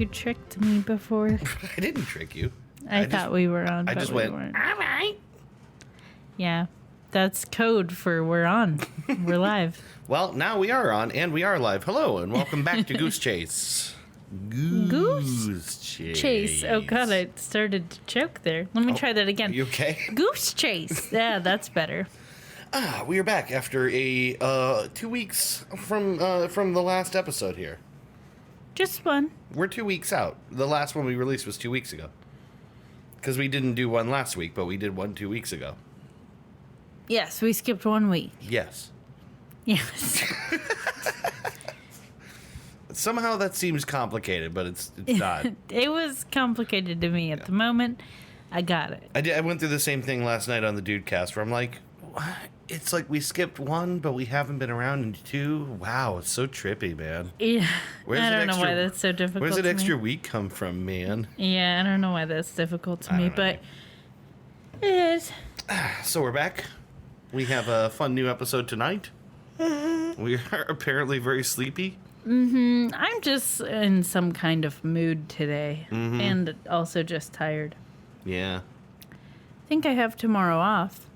you tricked me before. I didn't trick you. I thought we were on, I but just we went, weren't. all right. Yeah, that's code for we're on. We're live. Well, now we are on, and we are live. Hello, and welcome back to Goose Chase. Goose Chase. Oh, God, I started to choke there. Let me try that again. You okay? Goose Chase. Yeah, that's better. We are back after a 2 weeks from the last episode here. Just one. We're 2 weeks out. The last one we released was 2 weeks ago. Because we didn't do one last week, but we did one 2 weeks ago. Yes, we skipped 1 week. Yes. Yes. Somehow that seems complicated, but it's not. It was complicated to me at the moment. I got it. I went through the same thing last night on the Dudecast where I'm like, what? It's like we skipped one, but we haven't been around in two. Wow, it's so trippy, man. Yeah. Where's I that don't know extra- why that's so difficult. Where's that to extra me. week come from, man? Yeah, I don't know why that's difficult to I me, don't know. but it is. So we're back. We have a fun new episode tonight. We are apparently very sleepy. I'm just in some kind of mood today, and also just tired. Yeah. I think I have tomorrow off.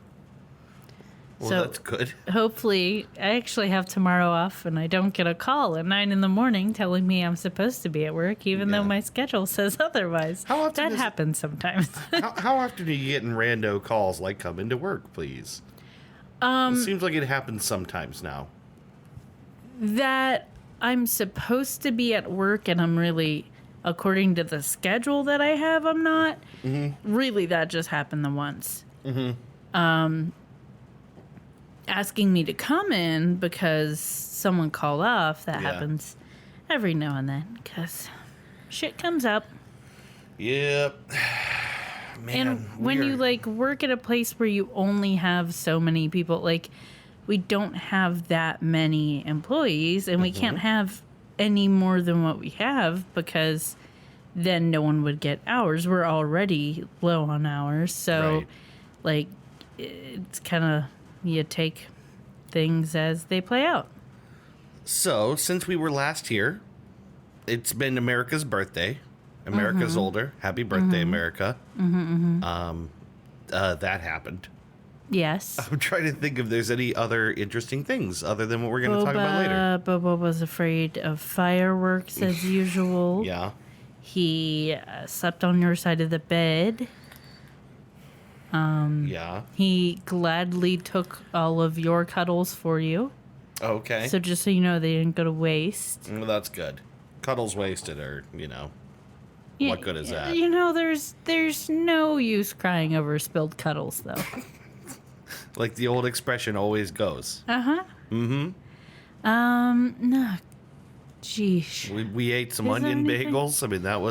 Well, So- that's good. Hopefully, I actually have tomorrow off, and I don't get a call at 9 a.m. telling me I'm supposed to be at work, even though Yeah. my schedule says otherwise. How often that does- happens sometimes. How often are you getting rando calls like come into work, please? It seems like it happens sometimes now. That I'm supposed to be at work, and I'm really, according to the schedule that I have, I'm not. Really, that just happened the once. Asking me to come in because someone called off, that Yeah. happens every now and then, because shit comes up. Yep. Man, And when you like work at a place where you only have so many people, like we don't have that many employees, and we can't have any more than what we have because then no one would get hours. We're already low on hours, so Right. like it's kind of, you take things as they play out. So, since we were last here, it's been America's birthday. America's older. Happy birthday, America. That happened. Yes. I'm trying to think if there's any other interesting things other than what we're going to talk about later. Boba was afraid of fireworks as usual. Yeah. He slept on your side of the bed. Yeah. He gladly took all of your cuddles for you. Okay. So just so you know, they didn't go to waste. Well, that's good. Cuddles wasted or, what good is that? You know, there's no use crying over spilled cuddles, though. Like the old expression always goes. Uh-huh. Mm-hmm. No. Jeesh. We ate some Is there onion anything? bagels. I mean, that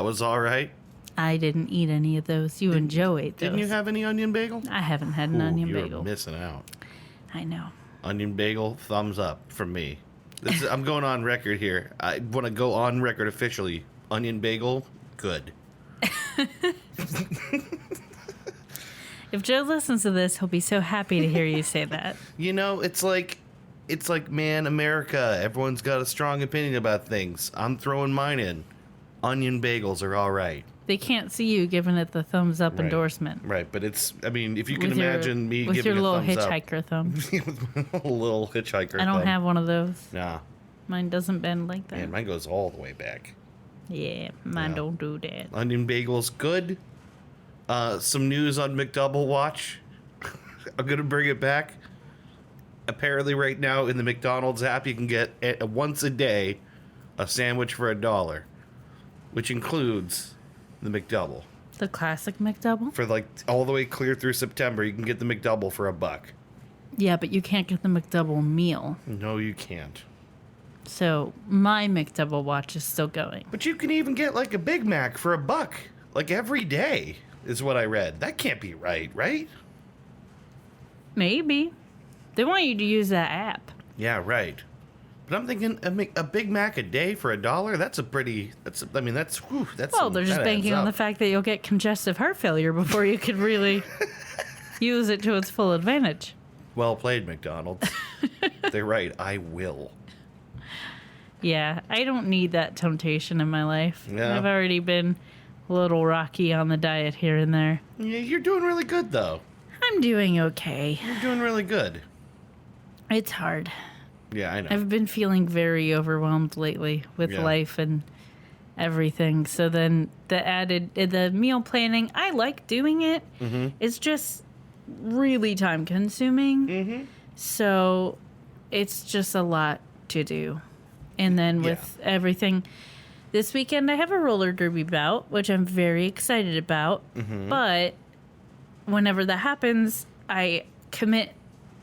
was all right. I didn't eat any of those. You and Joe ate those. Didn't you have any onion bagel? I haven't had an onion you're bagel. missing out. I know. Onion bagel, thumbs up from me. I'm going on record here. I want to go on record officially. Onion bagel, good. If Joe listens to this, he'll be so happy to hear you say that. It's like, man, America, everyone's got a strong opinion about things. I'm throwing mine in. Onion bagels are all right. They can't see you giving it the thumbs up Right. endorsement. Right, but if you can With your- imagine me with giving your little a thumbs hitchhiker thumb. up. A little hitchhiker I don't thumb. have one of those. Nah, Mine doesn't bend like that. man, mine goes all the way back. Yeah, mine Yeah. don't do that. Onion bagels, good. Some news on McDouble Watch. I'm going to bring it back. Apparently right now in the McDonald's app, you can get once a day a sandwich for $1, which includes the McDouble. The classic McDouble? For like all the way clear through September, you can get the McDouble for $1. Yeah, but you can't get the McDouble meal. No, you can't. So my McDouble watch is still going. But you can even get like a Big Mac for $1, like every day, is what I read. That can't be right? Maybe. They want you to use that app. Yeah, right. But I'm thinking a Big Mac a day for $1. That's whew, that's. Well, they're just that banking adds on the up. fact that you'll get congestive heart failure before you could really use it to its full advantage. Well played, McDonald's. They're right. I will. Yeah, I don't need that temptation in my life. Yeah. I've already been a little rocky on the diet here and there. Yeah, you're doing really good, though. I'm doing okay. You're doing really good. It's hard. Yeah, I know. I've been feeling very overwhelmed lately with life and everything. So then the meal planning, I like doing it. Mm-hmm. It's just really time consuming. Mm-hmm. So it's just a lot to do. And then with everything, this weekend I have a roller derby bout, which I'm very excited about. Mm-hmm. But whenever that happens, I commit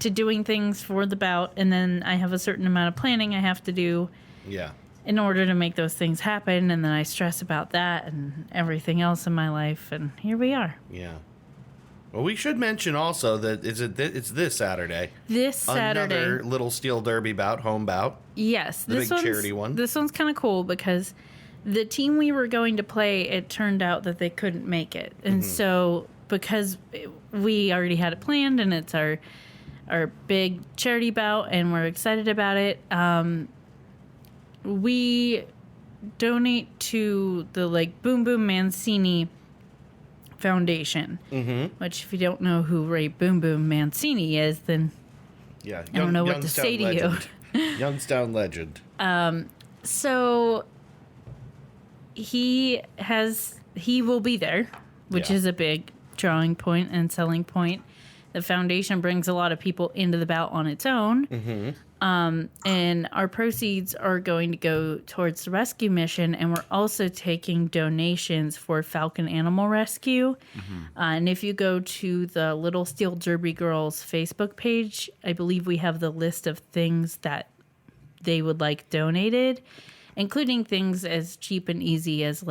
to doing things for the bout, and then I have a certain amount of planning I have to do in order to make those things happen, and then I stress about that and everything else in my life, and here we are. Yeah. Well, we should mention also that it's this Saturday. This Saturday. Another little steel derby bout, home bout. Yes. The big charity one. This one's kind of cool because the team we were going to play, it turned out that they couldn't make it. And so because we already had it planned and it's our big charity bout and we're excited about it, we donate to the Boom Boom Mancini Foundation, which if you don't know who Ray Boom Boom Mancini is, then I don't know what to say to you. Youngstown legend. So he will be there, which is a big drawing point and selling point. The foundation brings a lot of people into the bout on its own. Mm-hmm. And our proceeds are going to go towards the rescue mission. And we're also taking donations for Falcon Animal Rescue. Mm-hmm. And if you go to the Little Steel Derby Girls Facebook page, I believe we have the list of things that they would like donated, including things as cheap and easy as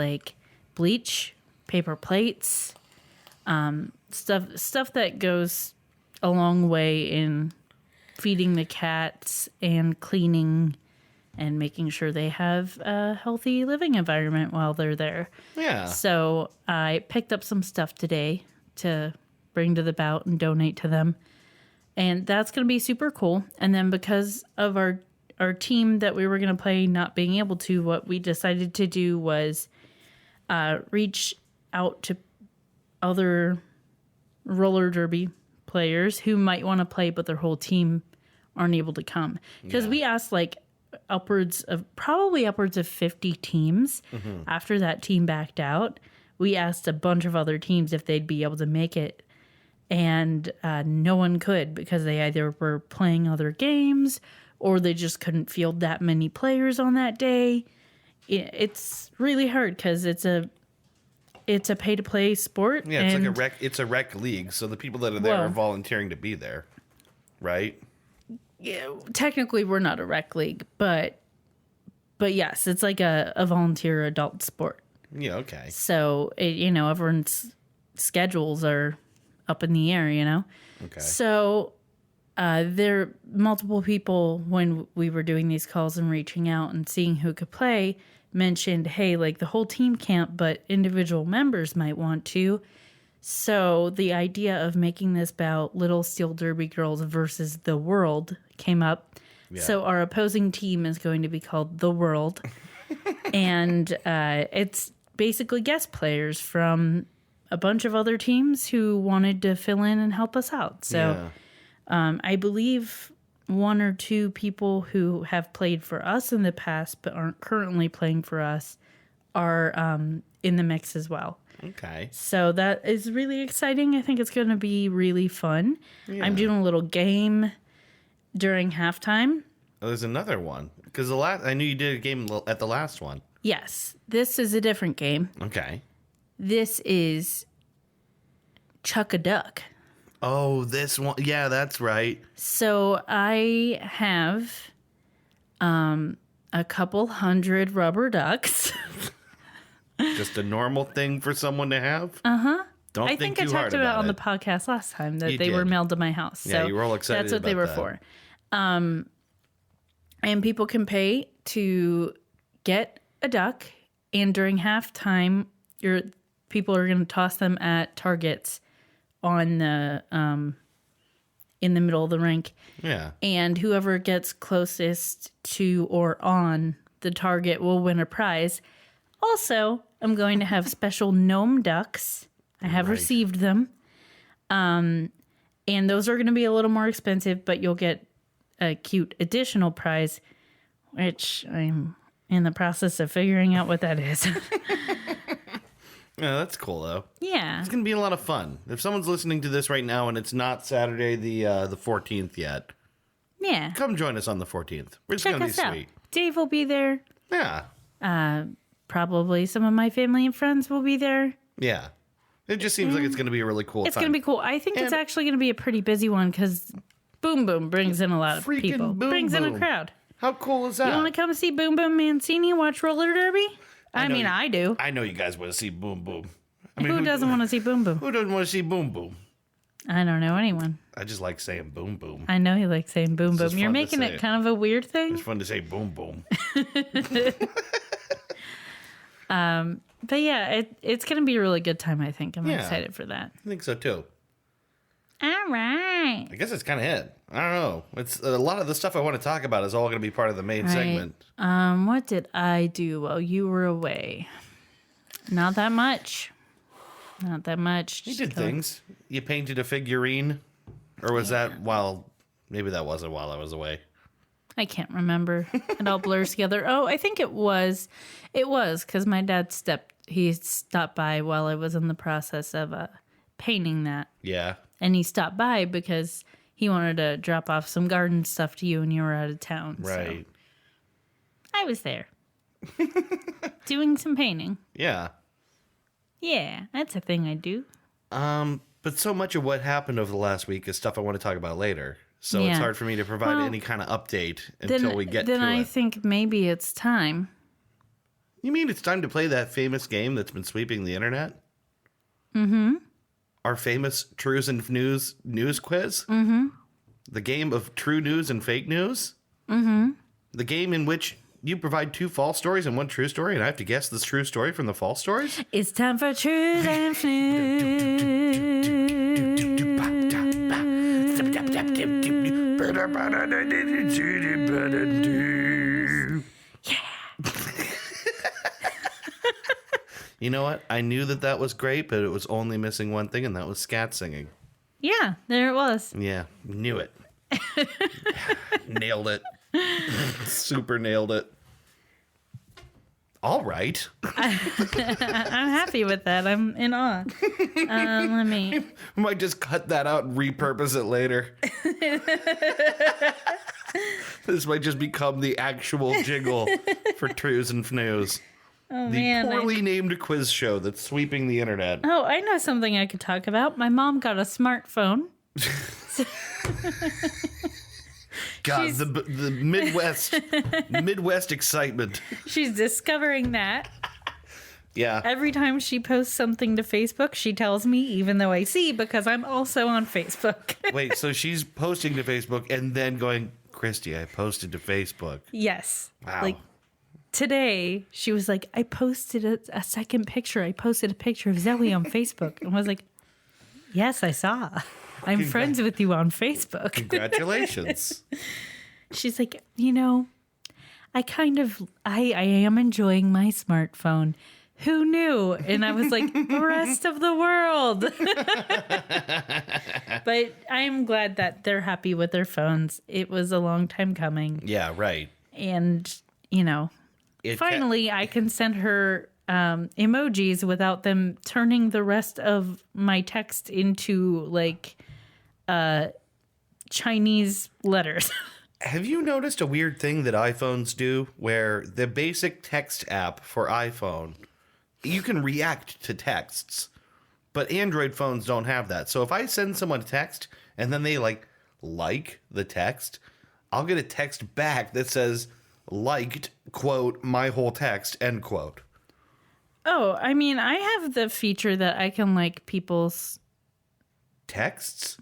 bleach, paper plates, stuff that goes a long way in feeding the cats and cleaning and making sure they have a healthy living environment while they're there. Yeah. So I picked up some stuff today to bring to the bout and donate to them. And that's going to be super cool. And then because of our team that we were going to play not being able to, what we decided to do was reach out to other roller derby players who might want to play, but their whole team aren't able to come. Because we asked upwards of 50 teams. Mm-hmm. After that team backed out, we asked a bunch of other teams if they'd be able to make it. And no one could because they either were playing other games or they just couldn't field that many players on that day. It's really hard because it's a pay-to-play sport. Yeah, it's a rec league, so the people that are there are volunteering to be there, right? Yeah, technically we're not a rec league, but yes, it's like a volunteer adult sport. Yeah, okay. So everyone's schedules are up in the air, Okay. So there are multiple people when we were doing these calls and reaching out and seeing who could play mentioned, hey, the whole team can't, but individual members might want to. So the idea of making this bout Little Steel Derby Girls versus the World came up. Yeah. So our opposing team is going to be called The World. And it's basically guest players from a bunch of other teams who wanted to fill in and help us out. So I believe one or two people who have played for us in the past but aren't currently playing for us are in the mix as well. Okay. So that is really exciting. I think it's going to be really fun. Yeah. I'm doing a little game during halftime. Oh, there's another one. Because I knew you did a game at the last one. Yes. This is a different game. Okay. This is Chuck a Duck. Oh, this one. Yeah, that's right. So I have a couple hundred rubber ducks. Just a normal thing for someone to have? Uh-huh. Don't think too hard about it. I talked about on the podcast last time that they were mailed to my house. Yeah, so you were all excited that's what they were for. And people can pay to get a duck, and during halftime, people are going to toss them at targets on the in the middle of the rink. Yeah. And whoever gets closest to or on the target will win a prize. Also, I'm going to have special gnome ducks. I have received them. And those are going to be a little more expensive, but you'll get a cute additional prize, which I'm in the process of figuring out what that is. Yeah, that's cool, though. Yeah. It's going to be a lot of fun. If someone's listening to this right now and it's not Saturday the 14th yet, Yeah. come join us on the 14th. It's Check going to be us out. sweet. Dave will be there. Yeah. Probably some of my family and friends will be there. Yeah. It just seems like it's going to be a really cool It's time. going to be cool. I think it's actually going to be a pretty busy one because Boom Boom brings in a lot of Freaking people. Boom Brings in a Boom. crowd. How cool is that? You want to come see Boom Boom Mancini watch roller derby? I do. I know you guys want to see Boom Boom. Who doesn't want to see Boom Boom? Who doesn't want to see Boom Boom? I don't know anyone. I just like saying Boom Boom. I know you like saying Boom just Boom. You're fun to making say. it kind of a weird thing. It's fun to say Boom Boom. But yeah, it's going to be a really good time, I think. I'm Yeah. excited for that. I think so, too. All right. I guess it's kind of it. I don't know. It's a lot of the stuff I want to talk about is all going to be part of the main segment. What did I do while you were away? Not that much. Not that much. You did things. You painted a figurine, or was that maybe that wasn't while I was away. I can't remember. It all blurs together. Oh, I think it was. It was because my dad stopped by while I was in the process of painting that. Yeah. And he stopped by because he wanted to drop off some garden stuff to you and you were out of town. Right. So I was there. Doing some painting. Yeah. Yeah, that's a thing I do. But so much of what happened over the last week is stuff I want to talk about later. So it's Yeah. hard for me to provide any kind of update until we get to Then I it. think maybe it's time. You mean it's time to play that famous game that's been sweeping the internet? Mm-hmm. Our famous Trues and news quiz? Mm-hmm. The game of true news and fake news? Mm-hmm. The game in which you provide 2 false stories and 1 true story, and I have to guess this true story from the false stories? It's time for Truth and You know what? I knew that was great, but it was only missing one thing, and that was scat singing. Yeah, there it was. Yeah, knew it. Nailed it. Super nailed it. All right. I'm happy with that. I'm in awe. Let me. We might just cut that out and repurpose it later. This might just become the actual jingle for Trues and Fnews. Oh, The man. poorly named quiz show that's sweeping the internet. Oh, I know something I could talk about. My mom got a smartphone. God, the Midwest excitement. She's discovering that. Yeah. Every time she posts something to Facebook, she tells me, even though I see, because I'm also on Facebook. Wait, so she's posting to Facebook and then going, Christy, I posted to Facebook. Yes. Wow. Like today, she was like, I posted a second picture. I posted a picture of Zoe on Facebook. And I was like, yes, I saw. I'm friends with you on Facebook. Congratulations. She's like, I am enjoying my smartphone. Who knew? And I was like, the rest of the world. But I'm glad that they're happy with their phones. It was a long time coming. Yeah, right. And, finally I can send her emojis without them turning the rest of my text into Chinese letters. Have you noticed a weird thing that iPhones do where the basic text app for iPhone, you can react to texts, but Android phones don't have that. So if I send someone a text and then they like the text, I'll get a text back that says liked, quote, my whole text, end quote. Oh, I mean, I have the feature that I can like people's Texts?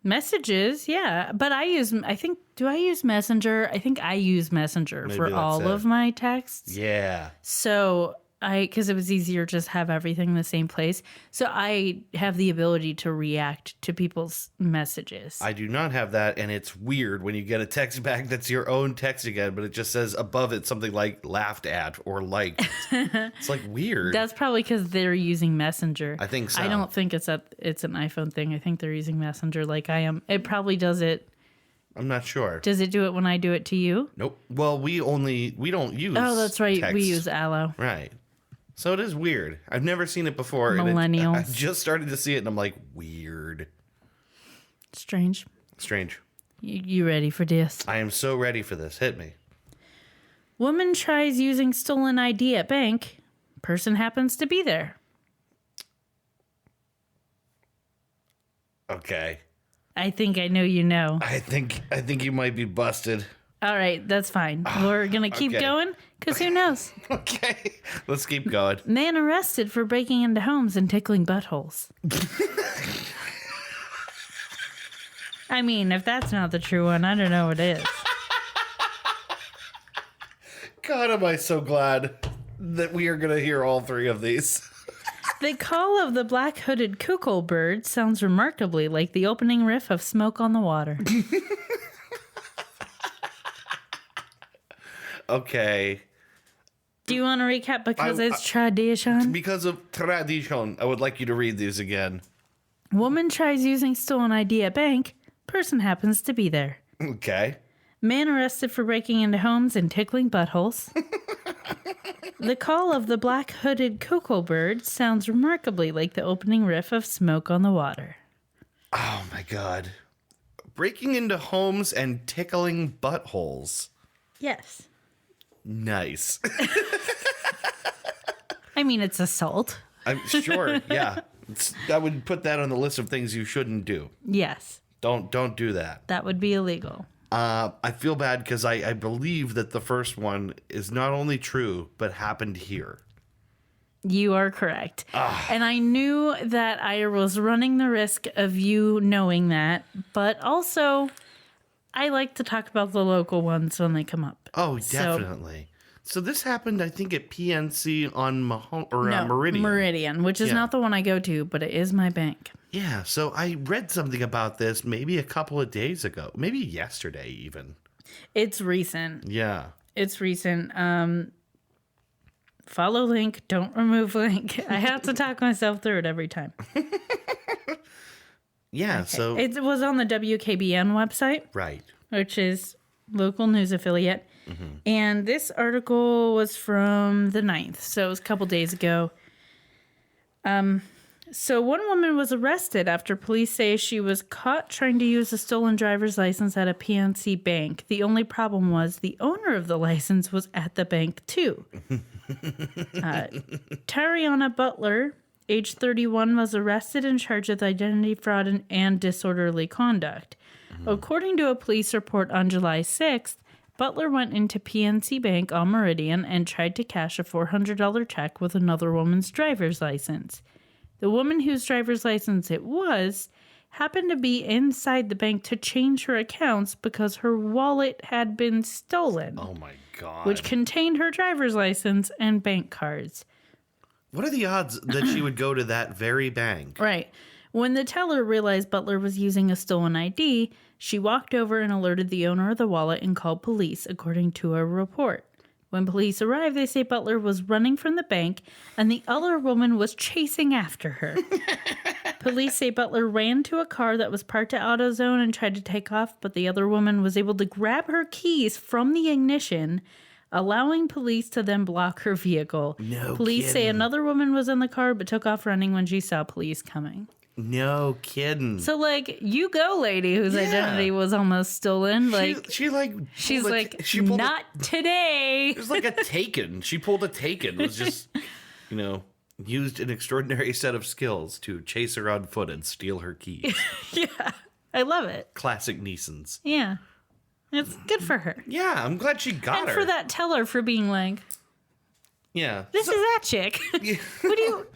messages, yeah. But do I use Messenger? I think I use Messenger Maybe for that's all it. of my texts. Yeah. So, because it was easier to just have everything in the same place. So I have the ability to react to people's messages. I do not have that, and it's weird when you get a text back that's your own text again, but it just says above it something like laughed at or liked. It's like weird. That's probably because they're using Messenger. I think so. I don't think it's an iPhone thing. I think they're using Messenger like I am. It probably does it. I'm not sure. Does it do it when I do it to you? Nope. Well, we don't use Oh, that's right. text. We use Allo. Right. So it is weird. I've never seen it before. Millennials. I just started to see it, and I'm like, weird. Strange. You ready for this? I am so ready for this. Hit me. Woman tries using stolen ID at bank. Person happens to be there. Okay. I think I know you know. I think you might be busted. All right, that's fine. We're going to keep Okay. going because who knows? Okay. Let's keep going. Man arrested for breaking into homes and tickling buttholes. I mean, if that's not the true one, I don't know what is. God, am I so glad that we are going to hear all three of these. The call of the black-hooded cuckoo bird sounds remarkably like the opening riff of Smoke on the Water. Okay. Do you want to recap because it's tradition? Because of tradition, I would like you to read these again. Woman tries using stolen ID at bank. Person happens to be there. Okay. Man arrested for breaking into homes and tickling buttholes. The call of the black-hooded cuckoo bird sounds remarkably like the opening riff of Smoke on the Water. Oh my God. Breaking into homes and tickling buttholes. Yes. Nice. I mean, it's assault. I'm sure. Yeah. I would put that on the list of things you shouldn't do. Yes. Don't do that. That would be illegal. I feel bad because I believe that the first one is not only true, but happened here. You are correct. And I knew that I was running the risk of you knowing that, but also I like to talk about the local ones when they come up. Oh, definitely. So this happened, I think, at PNC on Meridian. Meridian, which is not the one I go to, but it is my bank. Yeah, so I read something about this maybe a couple of days ago, maybe yesterday even. It's recent. Yeah. It's recent. Follow link, don't remove link. I have to talk myself through it every time. Yeah, Okay. so... It was on the WKBN website. Right. Which is local news affiliate. Mm-hmm. And this article was from the 9th, so it was a couple days ago. So one woman was arrested after police say she was caught trying to use a stolen driver's license at a PNC bank. The only problem was the owner of the license was at the bank too. Tariana Butler, age 31, was arrested and charged with identity fraud and disorderly conduct. Mm-hmm. According to a police report on July 6th, Butler went into PNC Bank on Meridian and tried to cash a $400 check with another woman's driver's license. The woman whose driver's license it was happened to be inside the bank to change her accounts because her wallet had been stolen. Oh my God. Which contained her driver's license and bank cards. What are the odds that she would go to that very bank? Right. When the teller realized Butler was using a stolen ID, she walked over and alerted the owner of the wallet and called police, according to a report. When police arrived, they say Butler was running from the bank and the other woman was chasing after her. Police say Butler ran to a car that was parked at AutoZone and tried to take off, but the other woman was able to grab her keys from the ignition, allowing police to then block her vehicle. No Police say kidding. another woman was in the car but took off running when she saw police coming. No kidding. So, like, you go, lady whose identity was almost stolen. Like, she's like, not today. It was like a Taken. She pulled a Taken. It was just, used an extraordinary set of skills to chase her on foot and steal her keys. Yeah, I love it. Classic Neesons. Yeah, it's good for her. Yeah, I'm glad she got And her. for that teller for being like, yeah. this is that chick. This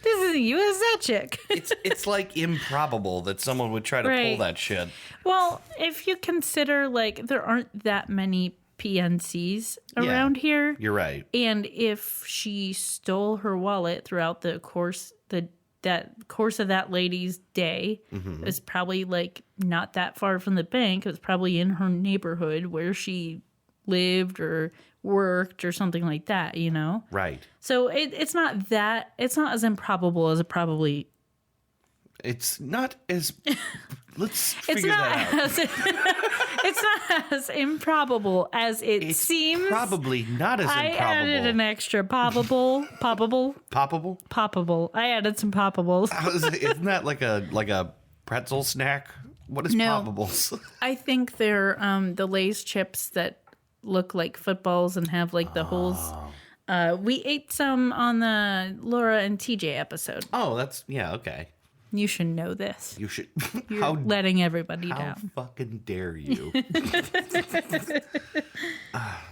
isn't you, it's that chick. It's like improbable that someone would try to pull Right. that shit. Well, if you consider, like, there aren't that many PNCs around here. You're right. And if she stole her wallet throughout the course of that lady's day, it was probably like not that far from the bank. It was probably in her neighborhood where she lived or worked or something like that, you know? Right. So it's not as improbable as it probably. It's not as. Let's figure that out. It's not as improbable as it seems. Probably not as improbable. I added an extra poppable. Poppable? I added some poppables. Isn't that like a pretzel snack? What is poppables? I think they're the Lay's chips that look like footballs and have like the holes. We ate some on the Laura and TJ episode. Oh, okay. You should know this. You should. You're letting everybody how down. fucking dare you?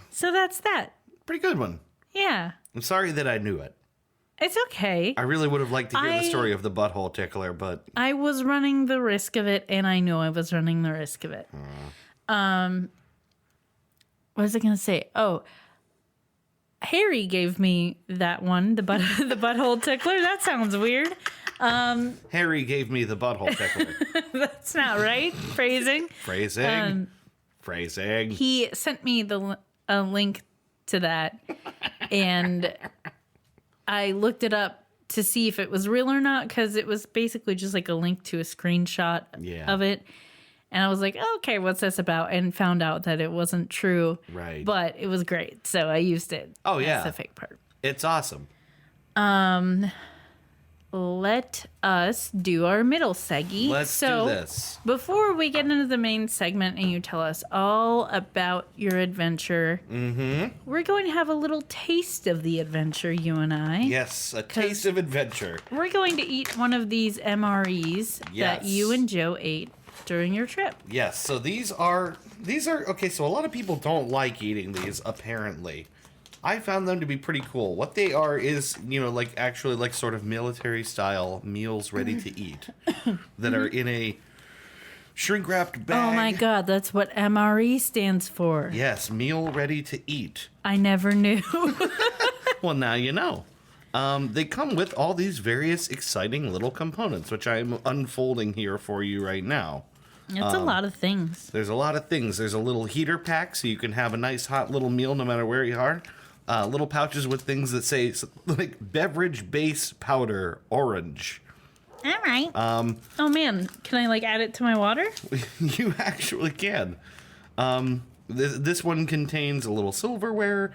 So that's that. Pretty good one. Yeah. I'm sorry that I knew it. It's okay. I really would have liked to hear the story of the butthole tickler, but I was running the risk of it, and I knew I was running the risk of it. What was I going to say? Oh, Harry gave me that one, the butthole tickler. That sounds weird. Harry gave me the butthole tickler. That's not right. Phrasing. Phrasing. He sent me a link to that, and I looked it up to see if it was real or not, because it was basically just like a link to a screenshot of it. And I was like, okay, what's this about? And found out that it wasn't true. Right. But it was great. So I used it. Oh, yeah. That's the fake part. It's awesome. Let us do our middle seggy. Let's do this. Before we get into the main segment and you tell us all about your adventure, we're going to have a little taste of the adventure, you and I. Yes, a taste of adventure. We're going to eat one of these MREs that you and Joe ate during your trip. Yes, so these are okay, so a lot of people don't like eating these, apparently. I found them to be pretty cool. What they are is, like actually like sort of military style meals ready to eat that are in a shrink wrapped bag. Oh my God, that's what MRE stands for. Yes, meal ready to eat. I never knew. Well, now you know. They come with all these various exciting little components, which I'm unfolding here for you right now. It's a lot of things. There's a lot of things. There's a little heater pack so you can have a nice hot little meal no matter where you are. Little pouches with things that say like beverage base powder orange. All right. Oh man, can I like add it to my water? You actually can. This one contains a little silverware,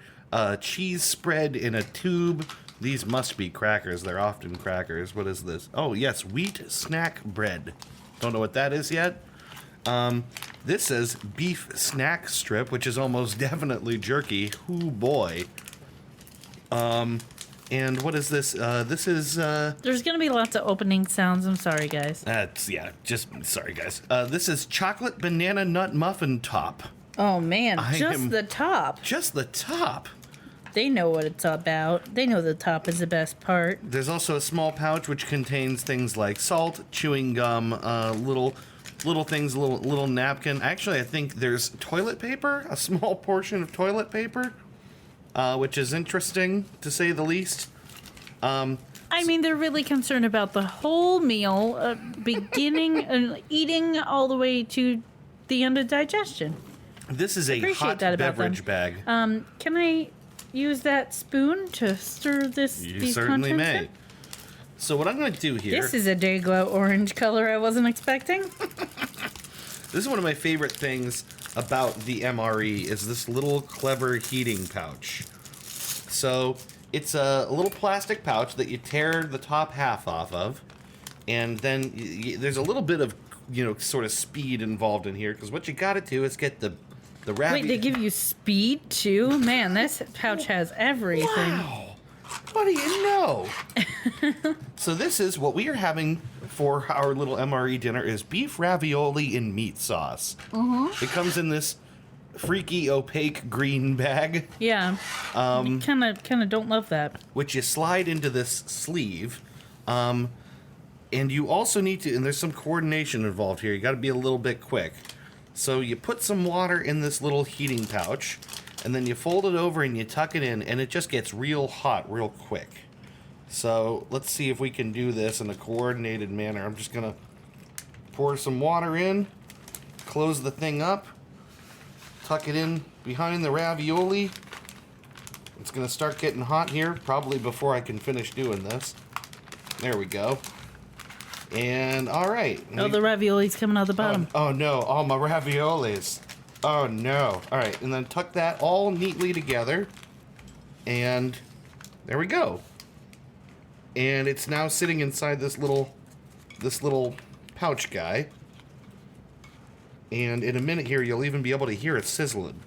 cheese spread in a tube. These must be crackers. They're often crackers. What is this? Oh yes, wheat snack bread. Don't know what that is yet. This says beef snack strip, which is almost definitely jerky. Hoo boy. And what is this? This is, There's gonna be lots of opening sounds. I'm sorry, guys. Sorry, guys. This is chocolate banana nut muffin top. Oh, man. The top. Just the top. They know what it's about. They know the top is the best part. There's also a small pouch which contains things like salt, chewing gum, little things, little napkin. Actually, I think there's toilet paper, a small portion of toilet paper. Which is interesting, to say the least. I mean, they're really concerned about the whole meal, beginning and eating all the way to the end of digestion. This is a hot beverage bag. Can I use that spoon to stir this? You certainly may. In? So what I'm going to do here... This is a Dayglow orange color I wasn't expecting. This is one of my favorite things about the MRE is this little clever heating pouch. So it's a little plastic pouch that you tear the top half off of, and then there's a little bit of sort of speed involved in here, because what you got to do is get the rabbit. Wait, they give you speed too? Man, this pouch has everything. Wow. What do you know? So this is what we are having for our little MRE dinner is beef ravioli in meat sauce. It comes in this freaky opaque green bag. Yeah. Kind of don't love that. Which you slide into this sleeve. And you also need to, and there's some coordination involved here. You got to be a little bit quick. So you put some water in this little heating pouch, and then you fold it over and you tuck it in, and it just gets real hot real quick. So let's see if we can do this in a coordinated manner. I'm just going to pour some water in, close the thing up, tuck it in behind the ravioli. It's going to start getting hot here, probably before I can finish doing this. There we go. And all right. Oh, the ravioli's coming out the bottom. Oh no, all my raviolis. Oh no. All right, and then tuck that all neatly together. And there we go. And it's now sitting inside this little pouch guy. And in a minute here, you'll even be able to hear it sizzling.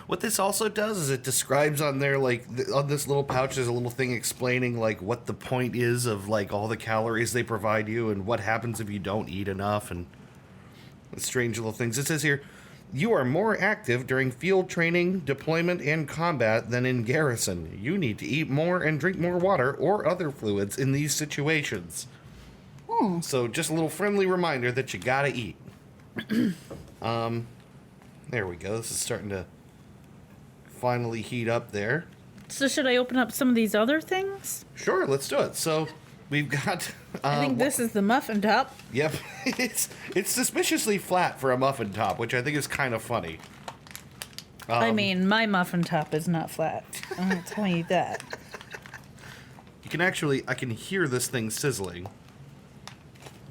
What this also does is it describes on there, like, on this little pouch, there's a little thing explaining, like, what the point is of, like, all the calories they provide you and what happens if you don't eat enough and strange little things. It says here, you are more active during field training, deployment, and combat than in garrison. You need to eat more and drink more water or other fluids in these situations. So just a little friendly reminder that you gotta eat. There we go. This is starting to finally heat up there. So should I open up some of these other things? Sure, let's do it. So we've got... I think this is the muffin top. Yep. It's suspiciously flat for a muffin top, which I think is kind of funny. I mean, my muffin top is not flat. I'm going to tell you that. You can actually... I can hear this thing sizzling.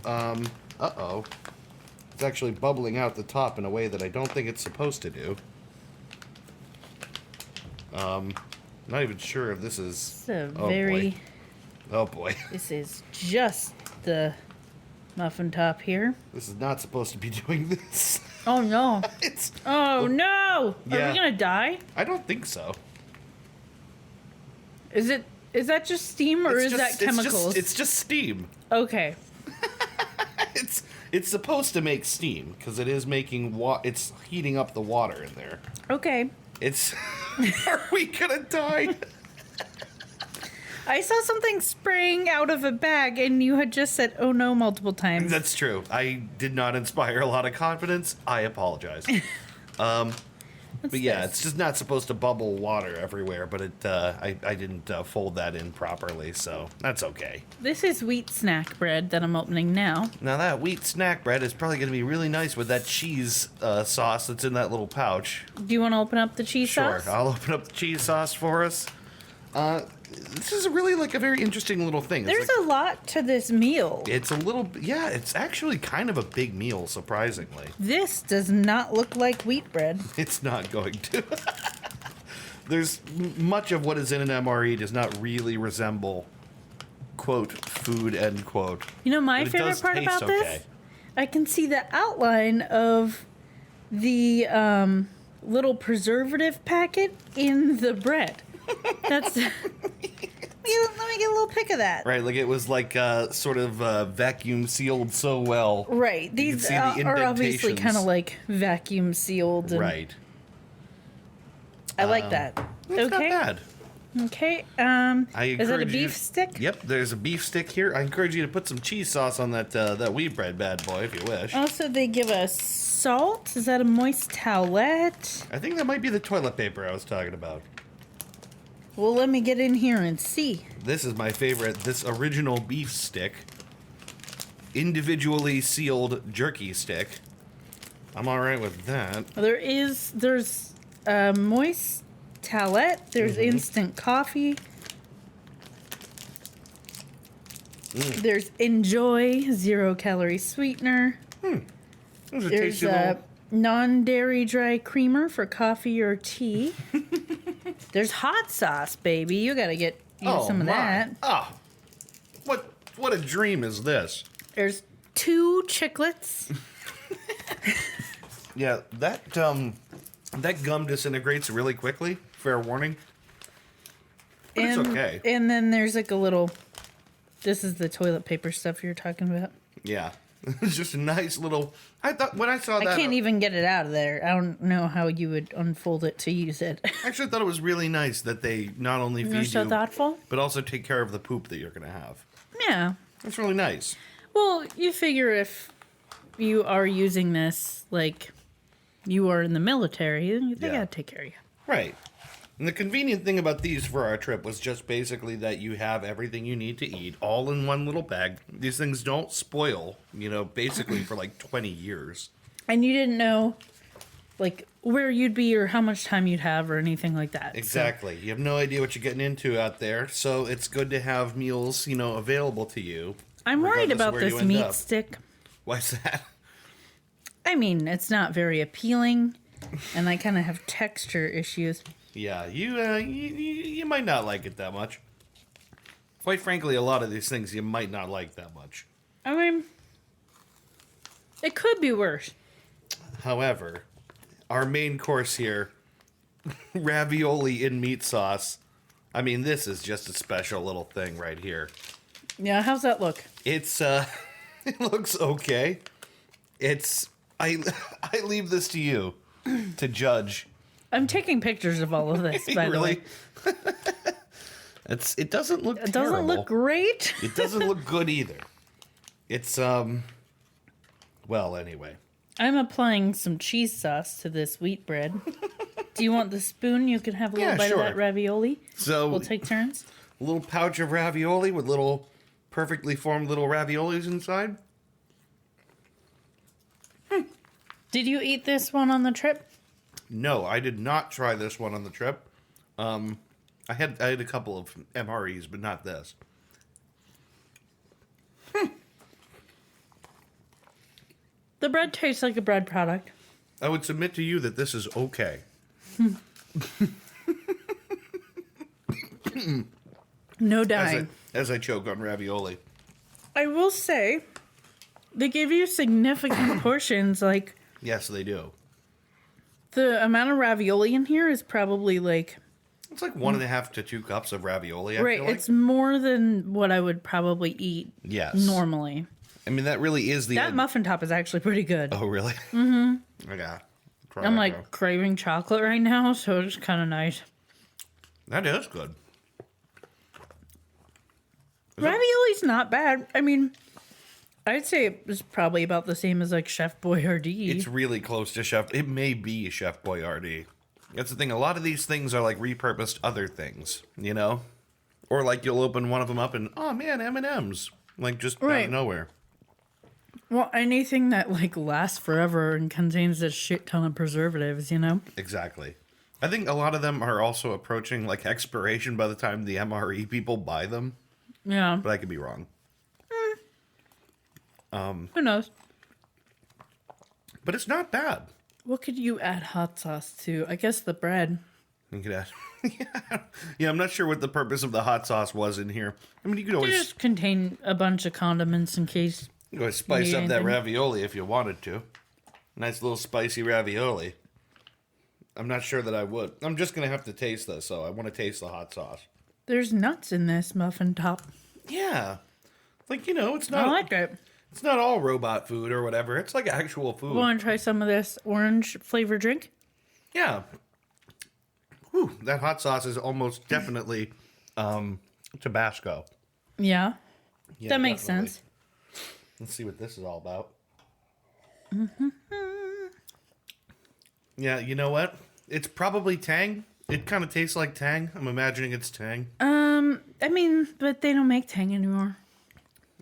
Uh-oh. It's actually bubbling out the top in a way that I don't think it's supposed to do. Not even sure if this is... It's a oh, very... boy. Oh, boy. This is just the muffin top here. This is not supposed to be doing this. Oh, no. It's... Oh, no! Yeah. Are we going to die? I don't think so. Is that just steam or is that chemicals? It's just steam. Okay. It's supposed to make steam because it is making it's heating up the water in there. Okay. It's are we gonna die? I saw something spraying out of a bag and you had just said "oh no" multiple times. That's true. I did not inspire a lot of confidence. I apologize. But yeah, it's just not supposed to bubble water everywhere, but I didn't fold that in properly, so that's okay. This is wheat snack bread that I'm opening now. Now that wheat snack bread is probably going to be really nice with that cheese sauce that's in that little pouch. Do you want to open up the cheese sauce? Sure, I'll open up the cheese sauce for us. This is really like a very interesting little thing. There's like, a lot to this meal. It's a little, yeah, it's actually kind of a big meal, surprisingly. This does not look like wheat bread. It's not going to. There's much of what is in an MRE does not really resemble, quote, food, end quote. You know my But it favorite does part taste about okay. this? I can see the outline of the little preservative packet in the bread. That's... Let me get a little pic of that. Right, like it was like sort of vacuum sealed so well. Right, these see the are obviously indentations. kind of like vacuum sealed. And Right. I like that. It's Okay. not bad. Okay. I Is that a encourage you- beef stick? Yep, there's a beef stick here. I encourage you to put some cheese sauce on that wheat bread bad boy if you wish. Also, they give us salt. Is that a moist towelette? I think that might be the toilet paper I was talking about. Well, let me get in here and see. This is my favorite. This original beef stick. Individually sealed jerky stick. I'm alright with that. There's moist towelette. There's instant coffee. There's Enjoy 0-calorie sweetener. There's a There's tasty little... non-dairy dry creamer for coffee or tea. There's hot sauce, baby. You gotta get some of that. Oh, what a dream is this? There's 2 chiclets. Yeah, that gum disintegrates really quickly. Fair warning. But it's okay. And then there's like a little... This is the toilet paper stuff you're talking about. Yeah. It's just a nice little... I thought when I saw that... I can't even get it out of there. I don't know how you would unfold it to use it. I actually thought it was really nice that they not only You're feed so you, thoughtful. but also take care of the poop that you're going to have. Yeah. That's really nice. Well, you figure if you are using this, like, you are in the military, they Yeah. gotta take care of you. Right. And the convenient thing about these for our trip was just basically that you have everything you need to eat all in one little bag. These things don't spoil, basically for like 20 years. And you didn't know, like, where you'd be or how much time you'd have or anything like that. Exactly. You have no idea what you're getting into out there, so it's good to have meals, available to you. I'm worried regardless of about where you this end meat up. stick. Why's that? I mean, it's not very appealing, and I kind of have texture issues. Yeah, you might not like it that much. Quite frankly, a lot of these things you might not like that much. I mean, it could be worse. However, our main course here, ravioli in meat sauce. I mean, this is just a special little thing right here. Yeah, how's that look? It's it looks okay. I leave this to you to judge. I'm taking pictures of all of this, by the way. It doesn't look It doesn't terrible. look great. It doesn't look good either. It's well, anyway. I'm applying some cheese sauce to this wheat bread. Do you want the spoon? You can have a little Yeah, bite sure. of that ravioli. So We'll take turns. a little pouch of ravioli with little perfectly formed little raviolis inside. Did you eat this one on the trip? No, I did not try this one on the trip. I had a couple of MREs, but not this. The bread tastes like a bread product. I would submit to you that this is okay. No dying. As I choke on ravioli. I will say, they give you significant portions. Like, Yes, they do. the amount of ravioli in here is probably like... It's like 1.5 to 2 cups of ravioli. I Right, feel like. it's more than what I would probably eat Yes. normally. I mean, that really is the. That muffin top is actually pretty good. Oh, really? Mm-hmm. Okay. Try I'm that, like girl. craving chocolate right now, so it's kind of nice. That is good. Ravioli's not bad. I mean, I'd say it was probably about the same as like Chef Boyardee. It's really close to Chef. It may be Chef Boyardee. That's the thing. A lot of these things are like repurposed other things, or like you'll open one of them up and oh man, M&Ms, like just out Right. of nowhere. Well, anything that like lasts forever and contains a shit ton of preservatives, Exactly. I think a lot of them are also approaching like expiration by the time the MRE people buy them, Yeah. but I could be wrong. Who knows? But it's not bad. What could you add hot sauce to? I guess the bread. You could add. Yeah, I'm not sure what the purpose of the hot sauce was in here. I mean, you could They always, just contain a bunch of condiments in case. you could always spice need up that anything. ravioli if you wanted to. Nice little spicy ravioli. I'm not sure that I would. I'm just going to have to taste this, so I want to taste the hot sauce. There's nuts in this muffin top. Yeah. Like, it's I not like it. it's not all robot food or whatever. It's like actual food. Want to try some of this orange flavor drink? Yeah. Whew, that hot sauce is almost definitely Tabasco. Yeah. Yeah, That makes definitely. sense. Let's see what this is all about. Yeah, you know what? It's probably Tang. It kind of tastes like Tang. I'm imagining it's Tang. I mean, but they don't make Tang anymore.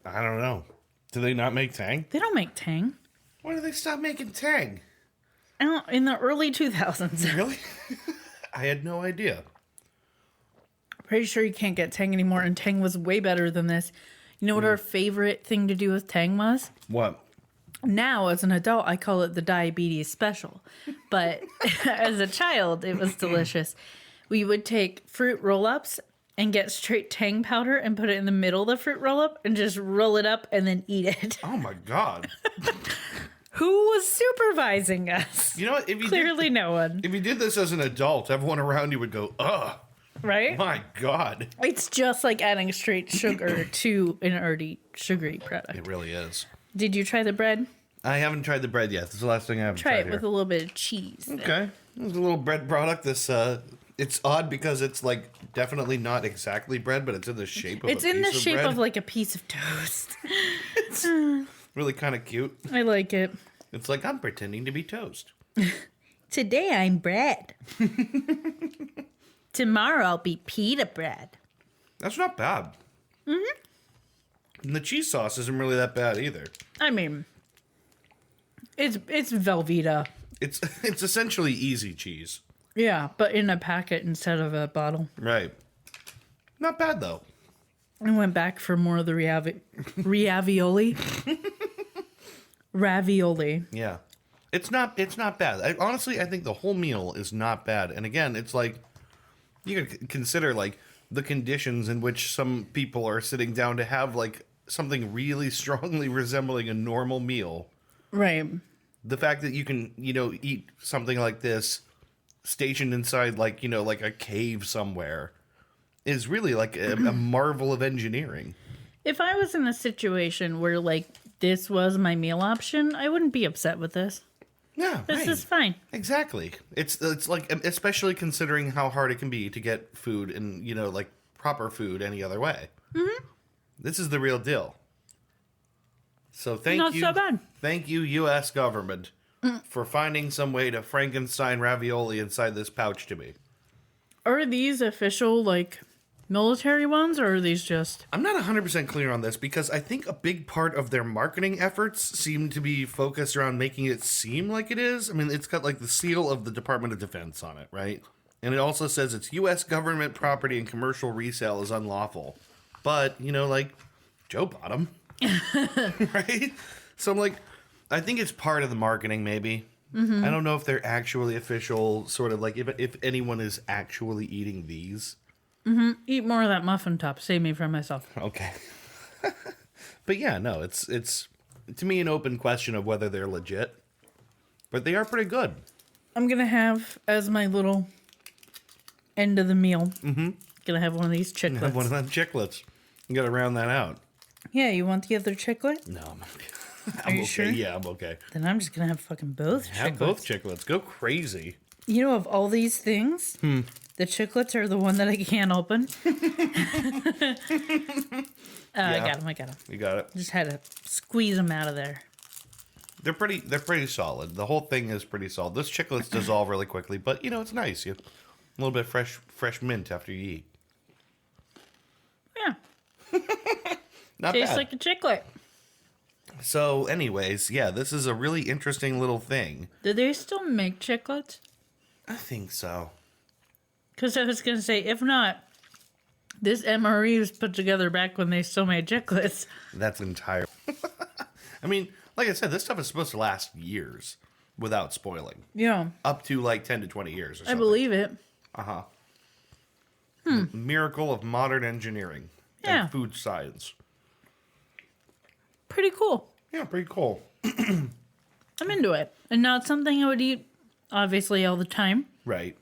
I don't know. Do they not make Tang? They don't make Tang. Why do they stop making Tang? In the early 2000s. Really? I had no idea. Pretty sure you can't get Tang anymore, and Tang was way better than this. You know what our favorite thing to do with Tang was? What? Now, as an adult, I call it the diabetes special. But as a child, it was delicious. We would take fruit roll-ups and get straight Tang powder and put it in the middle of the fruit roll-up and just roll it up and then eat it. Oh my god. Who was supervising us? You know what? Clearly no one, If you did this as an adult, everyone around you would go, ugh, right? my god. It's just like adding straight sugar to an already sugary product. It really is. Did you try the bread? I haven't tried the bread yet. This is the last thing I haven't Try tried it here. with a little bit of cheese. Okay. There's a little bread product. This it's odd because it's like definitely not exactly bread, but it's in the shape of It's a in the piece of shape bread. of like a piece of toast. Really kind of cute. I like it. It's like I'm pretending to be toast. Today I'm bread. Tomorrow I'll be pita bread. That's not bad. And the cheese sauce isn't really that bad either. I mean, it's Velveeta. It's essentially easy cheese. Yeah, but in a packet instead of a bottle. Right. Not bad though. I went back for more of the ravioli. Ravioli. Yeah. It's not bad. I think the whole meal is not bad. And again, it's like you can consider like the conditions in which some people are sitting down to have like something really strongly resembling a normal meal. Right. The fact that you can, eat something like this stationed inside like, like a cave somewhere is really like a marvel of engineering. If I was in a situation where like this was my meal option, I wouldn't be upset with this. Yeah, This is fine. Exactly. It's like, especially considering how hard it can be to get food and, like proper food any other way. Mm-hmm. This is the real deal. So Not so bad. Thank you, U.S. government, for finding some way to Frankenstein ravioli inside this pouch to me. Are these official, like, military ones, or are these just... I'm not 100% clear on this because I think a big part of their marketing efforts seem to be focused around making it seem like it is. I mean, it's got, like, the seal of the Department of Defense on it, right? And it also says it's U.S. government property and commercial resale is unlawful. But, like, Joe bought 'em. Right? So I'm like, I think it's part of the marketing, maybe. Mm-hmm. I don't know if they're actually official, sort of like if anyone is actually eating these. Mm-hmm. Eat more of that muffin top. Save me from myself. Okay. But yeah, no, it's to me an open question of whether they're legit. But they are pretty good. I'm going to have, as my little end of the meal, going to have one of these chiclets. Have one of them chiclets. You got to round that out. Yeah, you want the other chiclet? No, Are you okay. sure? Yeah, I'm okay. Then I'm just going to have fucking both chiclets. Have both chiclets. Go crazy. You know, of all these things, the chiclets are the one that I can't open. Yeah. I got them. You got it. Just had to squeeze them out of there. They're pretty solid. The whole thing is pretty solid. Those chiclets dissolve really quickly, but it's nice. A little bit of fresh mint after you eat. Yeah. Not Tastes bad. like a chiclet. So, anyways, yeah, this is a really interesting little thing. Do they still make chiclets? I think so. Because I was going to say, if not, this MRE was put together back when they still made chiclets. That's entire. I mean, like I said, this stuff is supposed to last years without spoiling. Yeah. Up to like 10 to 20 years or something. I believe it. Uh-huh. Miracle of modern engineering Yeah. and food science. Pretty cool. Yeah, pretty cool. I'm into it. And not something I would eat, obviously, all the time. Right.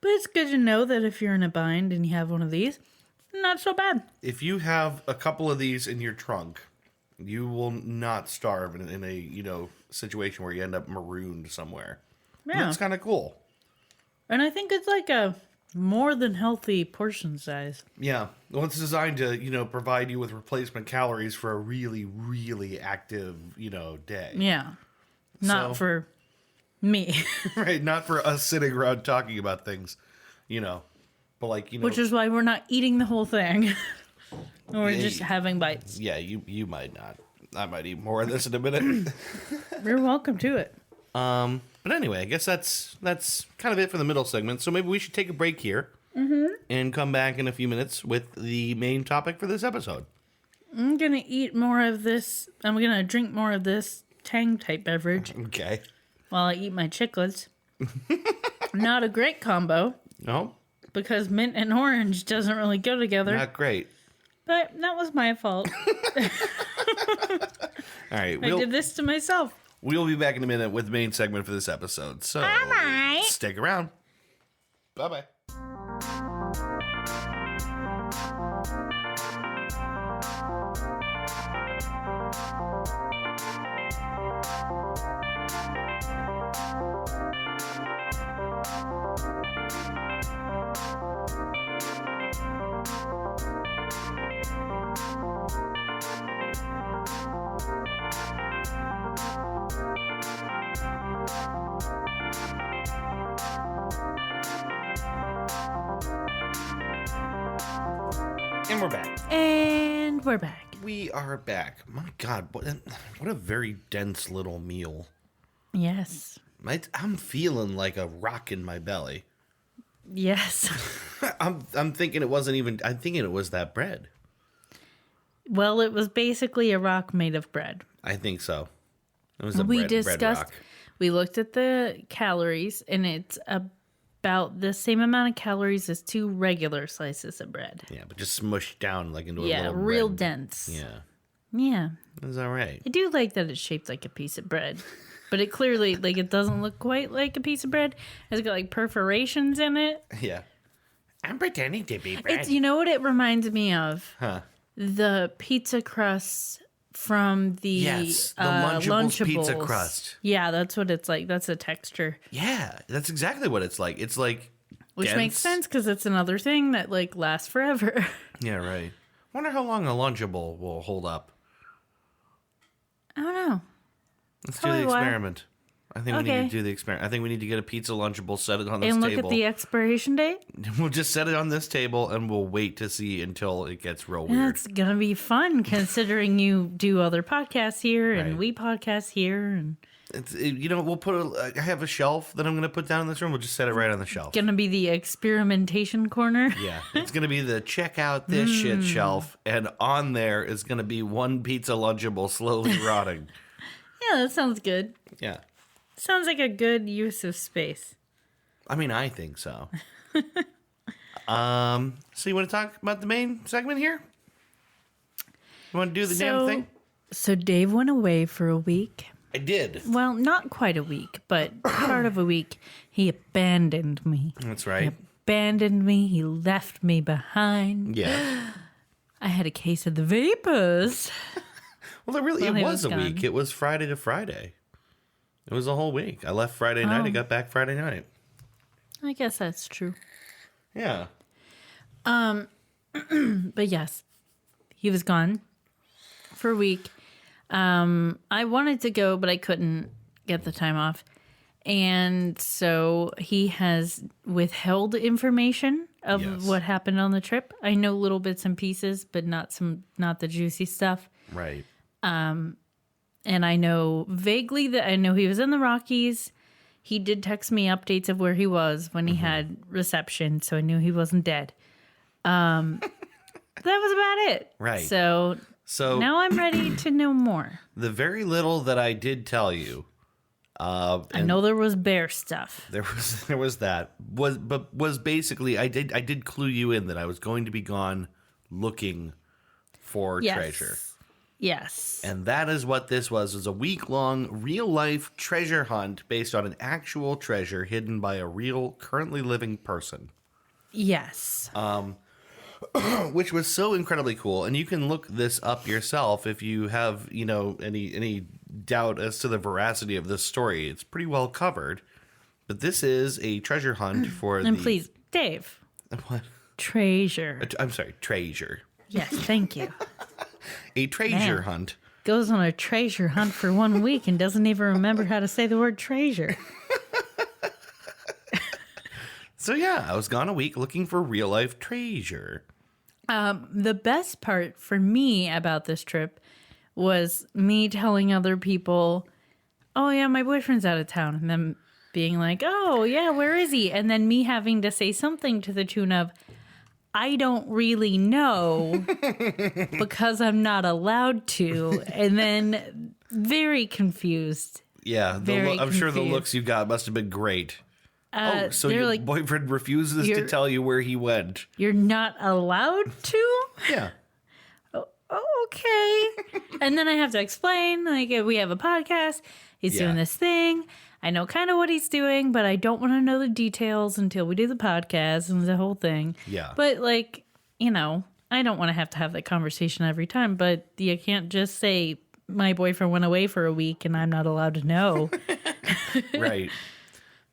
But it's good to know that if you're in a bind and you have one of these, not so bad. If you have a couple of these in your trunk, you will not starve in a situation where you end up marooned somewhere. Yeah. That's kind of cool. And I think it's like a more than healthy portion size. Yeah. Well, it's designed to, provide you with replacement calories for a really, really active, day. Yeah. Not So- for me. Right. Not for us sitting around talking about things, But like, Which is why we're not eating the whole thing. We're Yeah, just having bites. Yeah, you might not. I might eat more of this in a minute. You're welcome to it. But anyway, I guess that's kind of it for the middle segment. So maybe we should take a break here and come back in a few minutes with the main topic for this episode. I'm going to eat more of this. I'm going to drink more of this Tang type beverage Okay. while I eat my chiclets. Not a great combo No, because mint and orange doesn't really go together. not great. But that was my fault. All right, I did this to myself. we'll be back in a minute with the main segment for this episode. So right. stick around. Bye-bye. And we're back. And we're back. We are back. My God, what a very dense little meal. Yes. I'm feeling like a rock in my belly. Yes. I'm thinking it wasn't even. I'm thinking it was that bread. Well, it was basically a rock made of bread. I think so. It was a We bread discussed. rock. We looked at the calories, and it's about the same amount of calories as 2 regular slices of bread. Yeah, but just smushed down like into a Yeah, little real bread. dense. Yeah, Yeah. it's all right. I do like that it's shaped like a piece of bread. But it clearly, like, it doesn't look quite like a piece of bread. It's got, like, perforations in it. Yeah, I'm pretending to be bread. It's, you know what it reminds me of? Huh? The pizza crusts from the Yes, the Lunchables pizza Lunchables. crust. Yeah, that's what it's like. That's a texture. Yeah, that's exactly what it's like. It's like Which dense. makes sense because it's another thing that, like, lasts forever. Yeah, right. Wonder how long a Lunchable will hold up. I don't know. Let's do Probably the a while. experiment. I think we need Okay. to do the experiment. I think we need to get a pizza Lunchable, set it on this And look table. at the expiration date. We'll just set it on this table and we'll wait to see until it gets real weird. It's going to be fun considering you do other podcasts here and Right. we podcast here. And We'll put I have a shelf that I'm going to put down in this room. We'll just set it right on the shelf. going to be the experimentation corner. Yeah, it's going to be the check out this shit shelf. And on there is going to be one pizza Lunchable slowly rotting. Yeah, that sounds good. Yeah. Sounds like a good use of space. I mean, I think so. So you want to talk about the main segment here? You want to do the damn thing? So Dave went away for a week. I did. Well, not quite a week, but part of a week. He abandoned me. That's He right. abandoned me. He left me behind. Yeah. I had a case of the vapors. Well, it Well, he was was a gone. week. It was Friday to Friday. It was a whole week. I left Friday night. I got back Friday night. I guess that's true. Yeah. But yes, he was gone for a week. I wanted to go, but I couldn't get the time off. And so he has withheld information of Yes. what happened on the trip. I know little bits and pieces, but not the juicy stuff. Right. And I know vaguely that I know he was in the Rockies. He did text me updates of where he was when he had reception, so I knew he wasn't dead. That was about it. Right. So So now I'm ready to know more. the very little that I did tell you, I know there was bear stuff. there was that was basically I did clue you in that I was going to be gone looking for Yes. treasure. Yes. And that is what this was a week-long real-life treasure hunt based on an actual treasure hidden by a real, currently living person. Yes. Which was so incredibly cool. And you can look this up yourself if you have, any doubt as to the veracity of this story. It's pretty well covered. But this is a treasure hunt for And please, Dave. What? Treasure. I'm sorry, treasure. Yes, thank you. A treasure Man. hunt. Goes on a treasure hunt for 1 week and doesn't even remember how to say the word treasure. So yeah, I was gone a week looking for real-life treasure. The best part for me about this trip was me telling other people, oh yeah, my boyfriend's out of town. And them being like, oh yeah, where is he? And then me having to say something to the tune of, I don't really know because I'm not allowed to. And then very confused. Yeah, Very I'm sure the confused. looks you got must have been great. So they're your like, boyfriend refuses to you're- tell you where he went. you're not allowed to? Yeah. Oh, okay. And then I have to explain, like, we have a podcast. He's Yeah. doing this thing. I know kind of what he's doing, but I don't want to know the details until we do the podcast and the whole thing. Yeah. But, like, I don't want to have that conversation every time, but you can't just say, my boyfriend went away for a week and I'm not allowed to know. Right.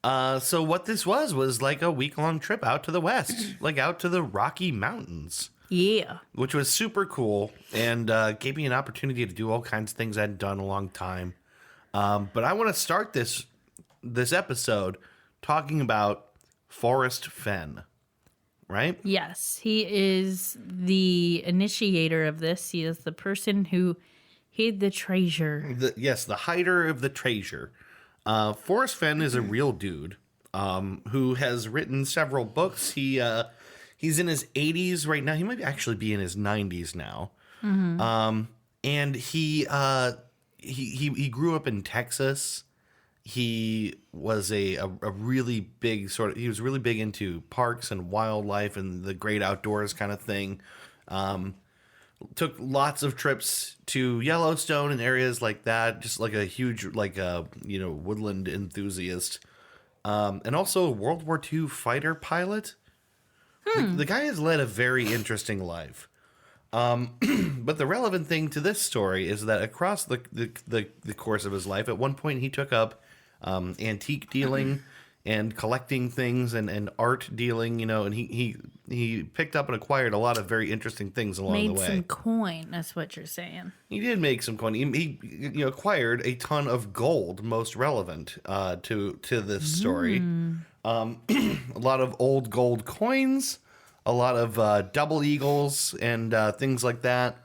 So what this was like a week-long trip out to the west, like out to the Rocky Mountains, Yeah. which was super cool and gave me an opportunity to do all kinds of things I hadn't done in a long time. But I want to start this episode talking about Forest Fenn, right? Yes, he is the initiator of this. He is the person who hid the treasure. The hider of the treasure. Forrest Fenn is a real dude who has written several books. He's in his 80s right now. He might actually be in his 90s now. And he grew up in Texas. He was a really big he was really big into parks and wildlife and the great outdoors kind of thing. Took lots of trips to Yellowstone and areas like that, just like a huge, woodland enthusiast. And also a World War II fighter pilot. The guy has led a very interesting life. But the relevant thing to this story is that across the course of his life, at one point he took up antique dealing and collecting things and art dealing, and he picked up and acquired a lot of very interesting things along the way. Made some coin, that's what you're saying. He did make some coin. He acquired a ton of gold, most relevant to this story. A lot of old gold coins, a lot of double eagles and things like that.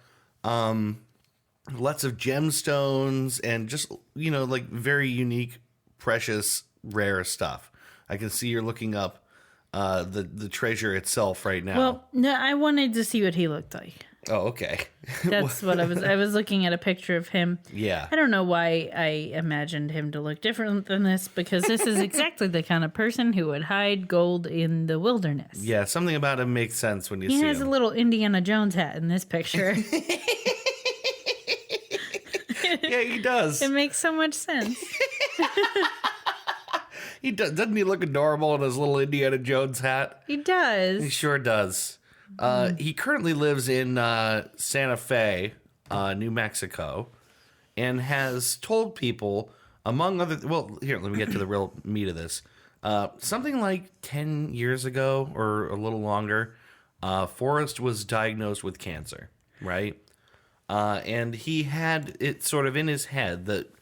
Lots of gemstones and just, very unique, precious, rare stuff. I can see you're looking up the treasure itself right now. Well, no, I wanted to see what he looked like. Oh, okay. That's what I was looking at a picture of him. Yeah. I don't know why I imagined him to look different than this, because this is exactly the kind of person who would hide gold in the wilderness. Yeah, something about him makes sense when you see him. He has a little Indiana Jones hat in this picture. Yeah, he does. It makes so much sense. He does. Doesn't he look adorable in his little Indiana Jones hat? He does. He sure does. He currently lives in Santa Fe, New Mexico, and has told people, among other... Well, here, let me get to the real meat of this. Something like 10 years ago, or a little longer, Forrest was diagnosed with cancer, right? And he had it sort of in his head that,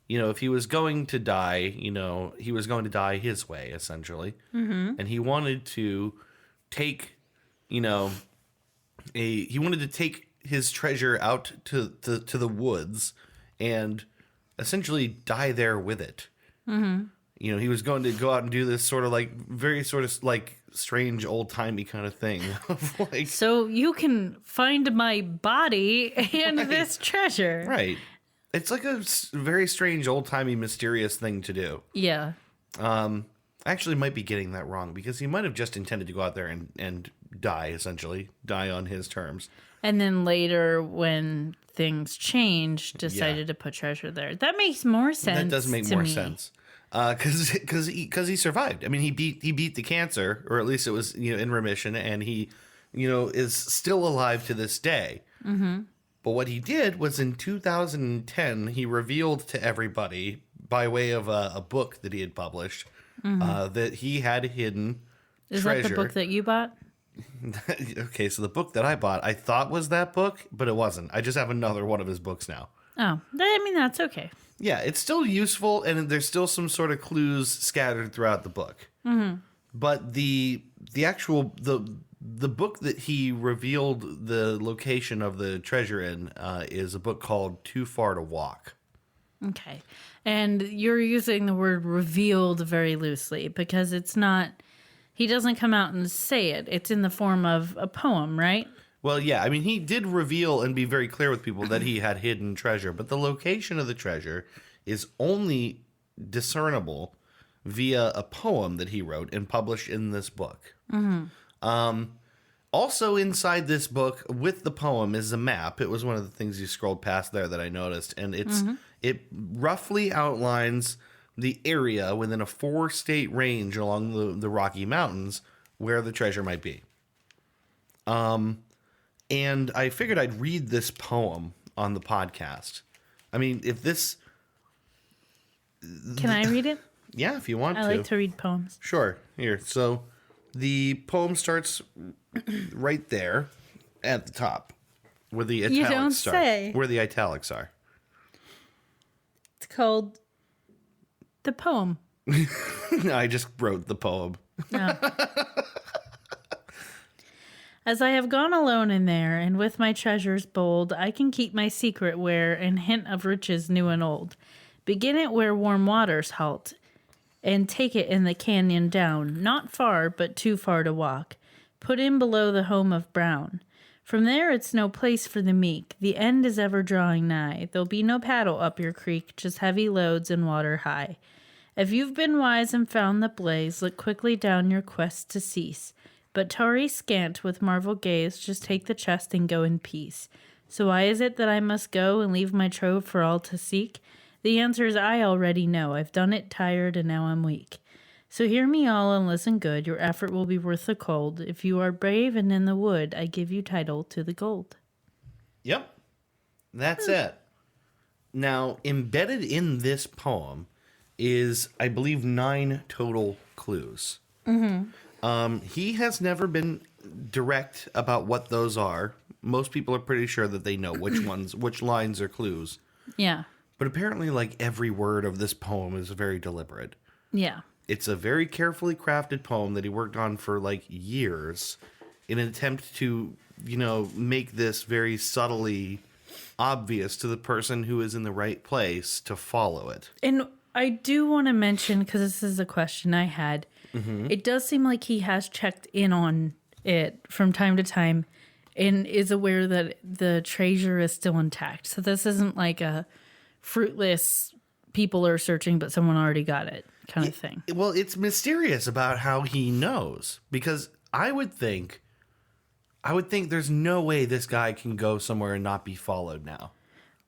if he was going to die, he was going to die his way, essentially. Mm-hmm. And he wanted to take, he wanted to take his treasure out to the woods and essentially die there with it. Mm-hmm. He was going to go out and do this sort of very strange old-timey kind of thing. So you can find my body and this treasure. Right. It's like a very strange, old-timey, mysterious thing to do. Yeah. I actually might be getting that wrong, because he might have just intended to go out there and die, essentially. Die on his terms. And then later, when things changed, decided to put treasure there. That makes more sense. That does make more sense. Because he survived. I mean, he beat the cancer, or at least it was in remission, and he is still alive to this day. Mm-hmm. But what he did was in 2010, he revealed to everybody by way of a book that he had published that he had hidden treasure. Is that the book that you bought? Okay, so the book that I bought, I thought was that book, but it wasn't. I just have another one of his books now. Oh, I mean, that's okay. Yeah, it's still useful, and there's still some sort of clues scattered throughout the book. Mm-hmm. But the actual the book that he revealed the location of the treasure in is a book called Too Far to Walk. Okay, and you're using the word revealed very loosely, because it's not. He doesn't come out and say it. It's in the form of a poem, right? Well, yeah. I mean, he did reveal and be very clear with people that he had hidden treasure, but the location of the treasure is only discernible via a poem that he wrote and published in this book. Mm-hmm. Also inside this book with the poem is a map. It was one of the things you scrolled past there that I noticed, and it roughly outlines the area within a 4-state range along the Rocky Mountains where the treasure might be. And I figured I'd read this poem on the podcast. I mean, if this... Can I read it? Yeah, if you want to. I like to read poems. Sure. Here. So the poem starts right there at the top where the italics You don't start. say. Where the italics are. It's called The Poem. I just wrote the poem. Oh. As I have gone alone in there, and with my treasures bold, I can keep my secret where, and hint of riches new and old. Begin it where warm waters halt, and take it in the canyon down, not far, but too far to walk. Put in below the home of Brown. From there it's no place for the meek, the end is ever drawing nigh. There'll be no paddle up your creek, just heavy loads and water high. If you've been wise and found the blaze, look quickly down your quest to cease. But tarry scant with marvel gaze, just take the chest and go in peace. So why is it that I must go and leave my trove for all to seek? The answer is I already know. I've done it tired and now I'm weak. So hear me all and listen good. Your effort will be worth the cold. If you are brave and in the wood, I give you title to the gold. Yep. That's it. Now, embedded in this poem is, I believe, 9 total clues. He has never been direct about what those are. Most people are pretty sure that they know which lines are clues. Yeah. But apparently, like, every word of this poem is very deliberate. Yeah. It's a very carefully crafted poem that he worked on for, like, years in an attempt to, make this very subtly obvious to the person who is in the right place to follow it. And I do want to mention, because this is a question I had, it does seem like he has checked in on it from time to time and is aware that the treasure is still intact. So this isn't like a fruitless people are searching, but someone already got it kind of thing. Well, it's mysterious about how he knows, because I would think there's no way this guy can go somewhere and not be followed now.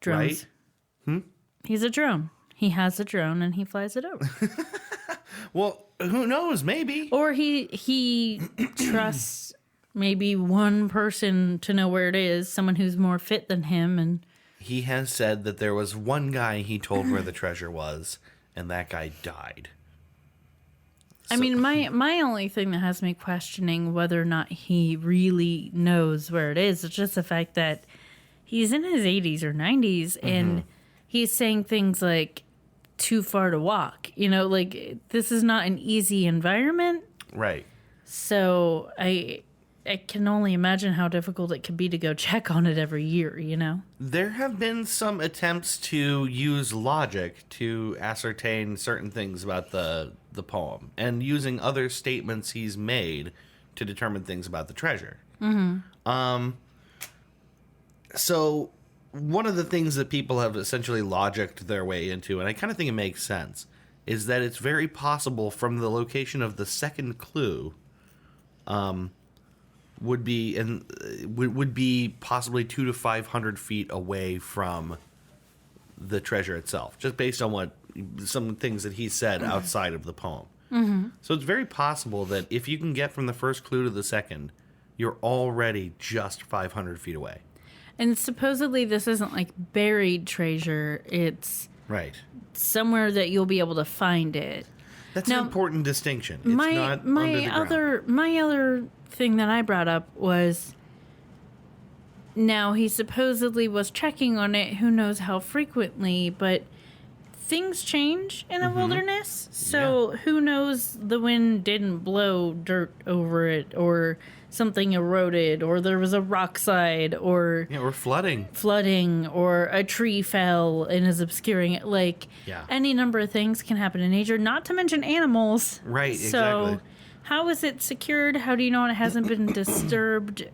Drones. Right? He's a drone. He has a drone and he flies it over. Well, who knows? Maybe. Or he trusts maybe one person to know where it is, someone who's more fit than him. And he has said that there was one guy he told where the treasure was, and that guy died. I mean, my only thing that has me questioning whether or not he really knows where it is just the fact that he's in his 80s or 90s, and he's saying things like, too far to walk. Like, this is not an easy environment. Right. So I can only imagine how difficult it could be to go check on it every year, There have been some attempts to use logic to ascertain certain things about the poem, and using other statements he's made to determine things about the treasure. So one of the things that people have essentially logicked their way into, and I kind of think it makes sense, is that it's very possible from the location of the second clue would be possibly 200 to 500 feet away from the treasure itself, just based on some things that he said outside of the poem. So it's very possible that if you can get from the first clue to the second, you're already just 500 feet away. And supposedly this isn't like buried treasure. It's right somewhere that you'll be able to find it. That's now, an important distinction. It's not under the ground. My other thing that I brought up was, now he supposedly was checking on it, who knows how frequently, but things change in a wilderness. So who knows, the wind didn't blow dirt over it, or something eroded, or there was a rock slide, or flooding, or a tree fell and is obscuring it. Like, any number of things can happen in nature, not to mention animals. Right, so exactly. How is it secured? How do you know it hasn't been disturbed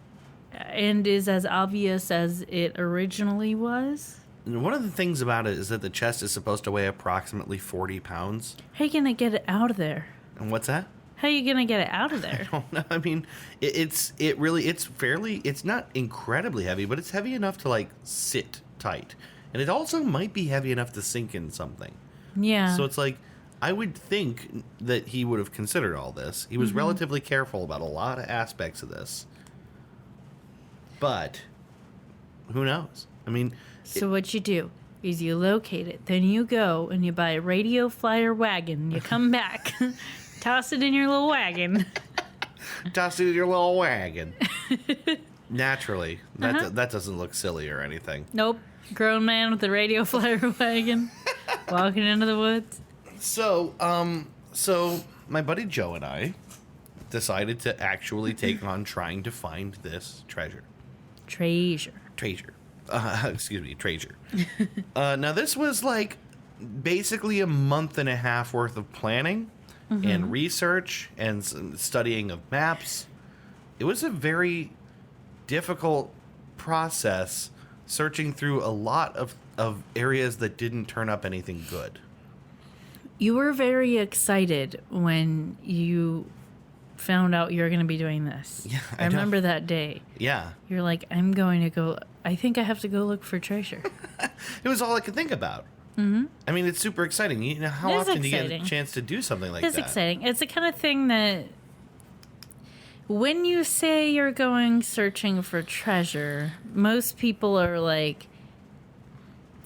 and is as obvious as it originally was? And one of the things about it is that the chest is supposed to weigh approximately 40 pounds. How are you going to get it out of there? And what's that? How are you going to get it out of there? I don't know. I mean, it's not incredibly heavy, but it's heavy enough to, like, sit tight. And it also might be heavy enough to sink in something. Yeah. So it's like, I would think that he would have considered all this. He was relatively careful about a lot of aspects of this. But who knows? I mean... So what you do is you locate it. Then you go and you buy a radio flyer wagon. You come back... Toss it in your little wagon. Toss it in your little wagon. Naturally. That doesn't look silly or anything. Nope. Grown man with a radio flyer wagon. Walking into the woods. So my buddy Joe and I decided to actually take on trying to find this treasure. Treasure. Treasure. Now, this was like basically a month and a half worth of planning and research and studying of maps. It was a very difficult process searching through a lot of areas that didn't turn up anything good. You were very excited when you found out you were going to be doing this. Yeah, I remember that day. Yeah. You're like, I'm going to go. I think I have to go look for treasure. It was all I could think about. Mm-hmm. I mean, it's super exciting. You know, how often do you get a chance to do something like that? It's exciting. It's the kind of thing that when you say you're going searching for treasure, most people are like,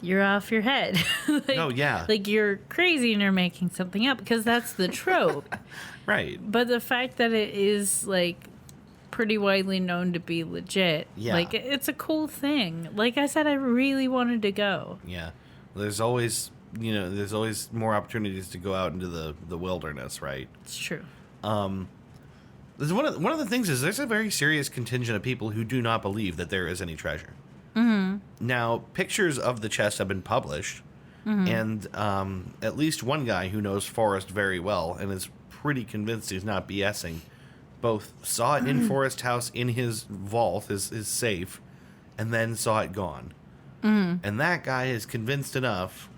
you're off your head. Like, oh, yeah. Like you're crazy and you're making something up, because that's the trope. Right. But the fact that it is like pretty widely known to be legit, like it's a cool thing. Like I said, I really wanted to go. Yeah. There's always, there's always more opportunities to go out into the wilderness, right? It's true. There's one of the things is there's a very serious contingent of people who do not believe that there is any treasure. Mm-hmm. Now, pictures of the chest have been published, and at least one guy who knows Forrest very well and is pretty convinced he's not BSing, both saw it in Forrest House in his vault, his safe, and then saw it gone. And that guy is convinced enough,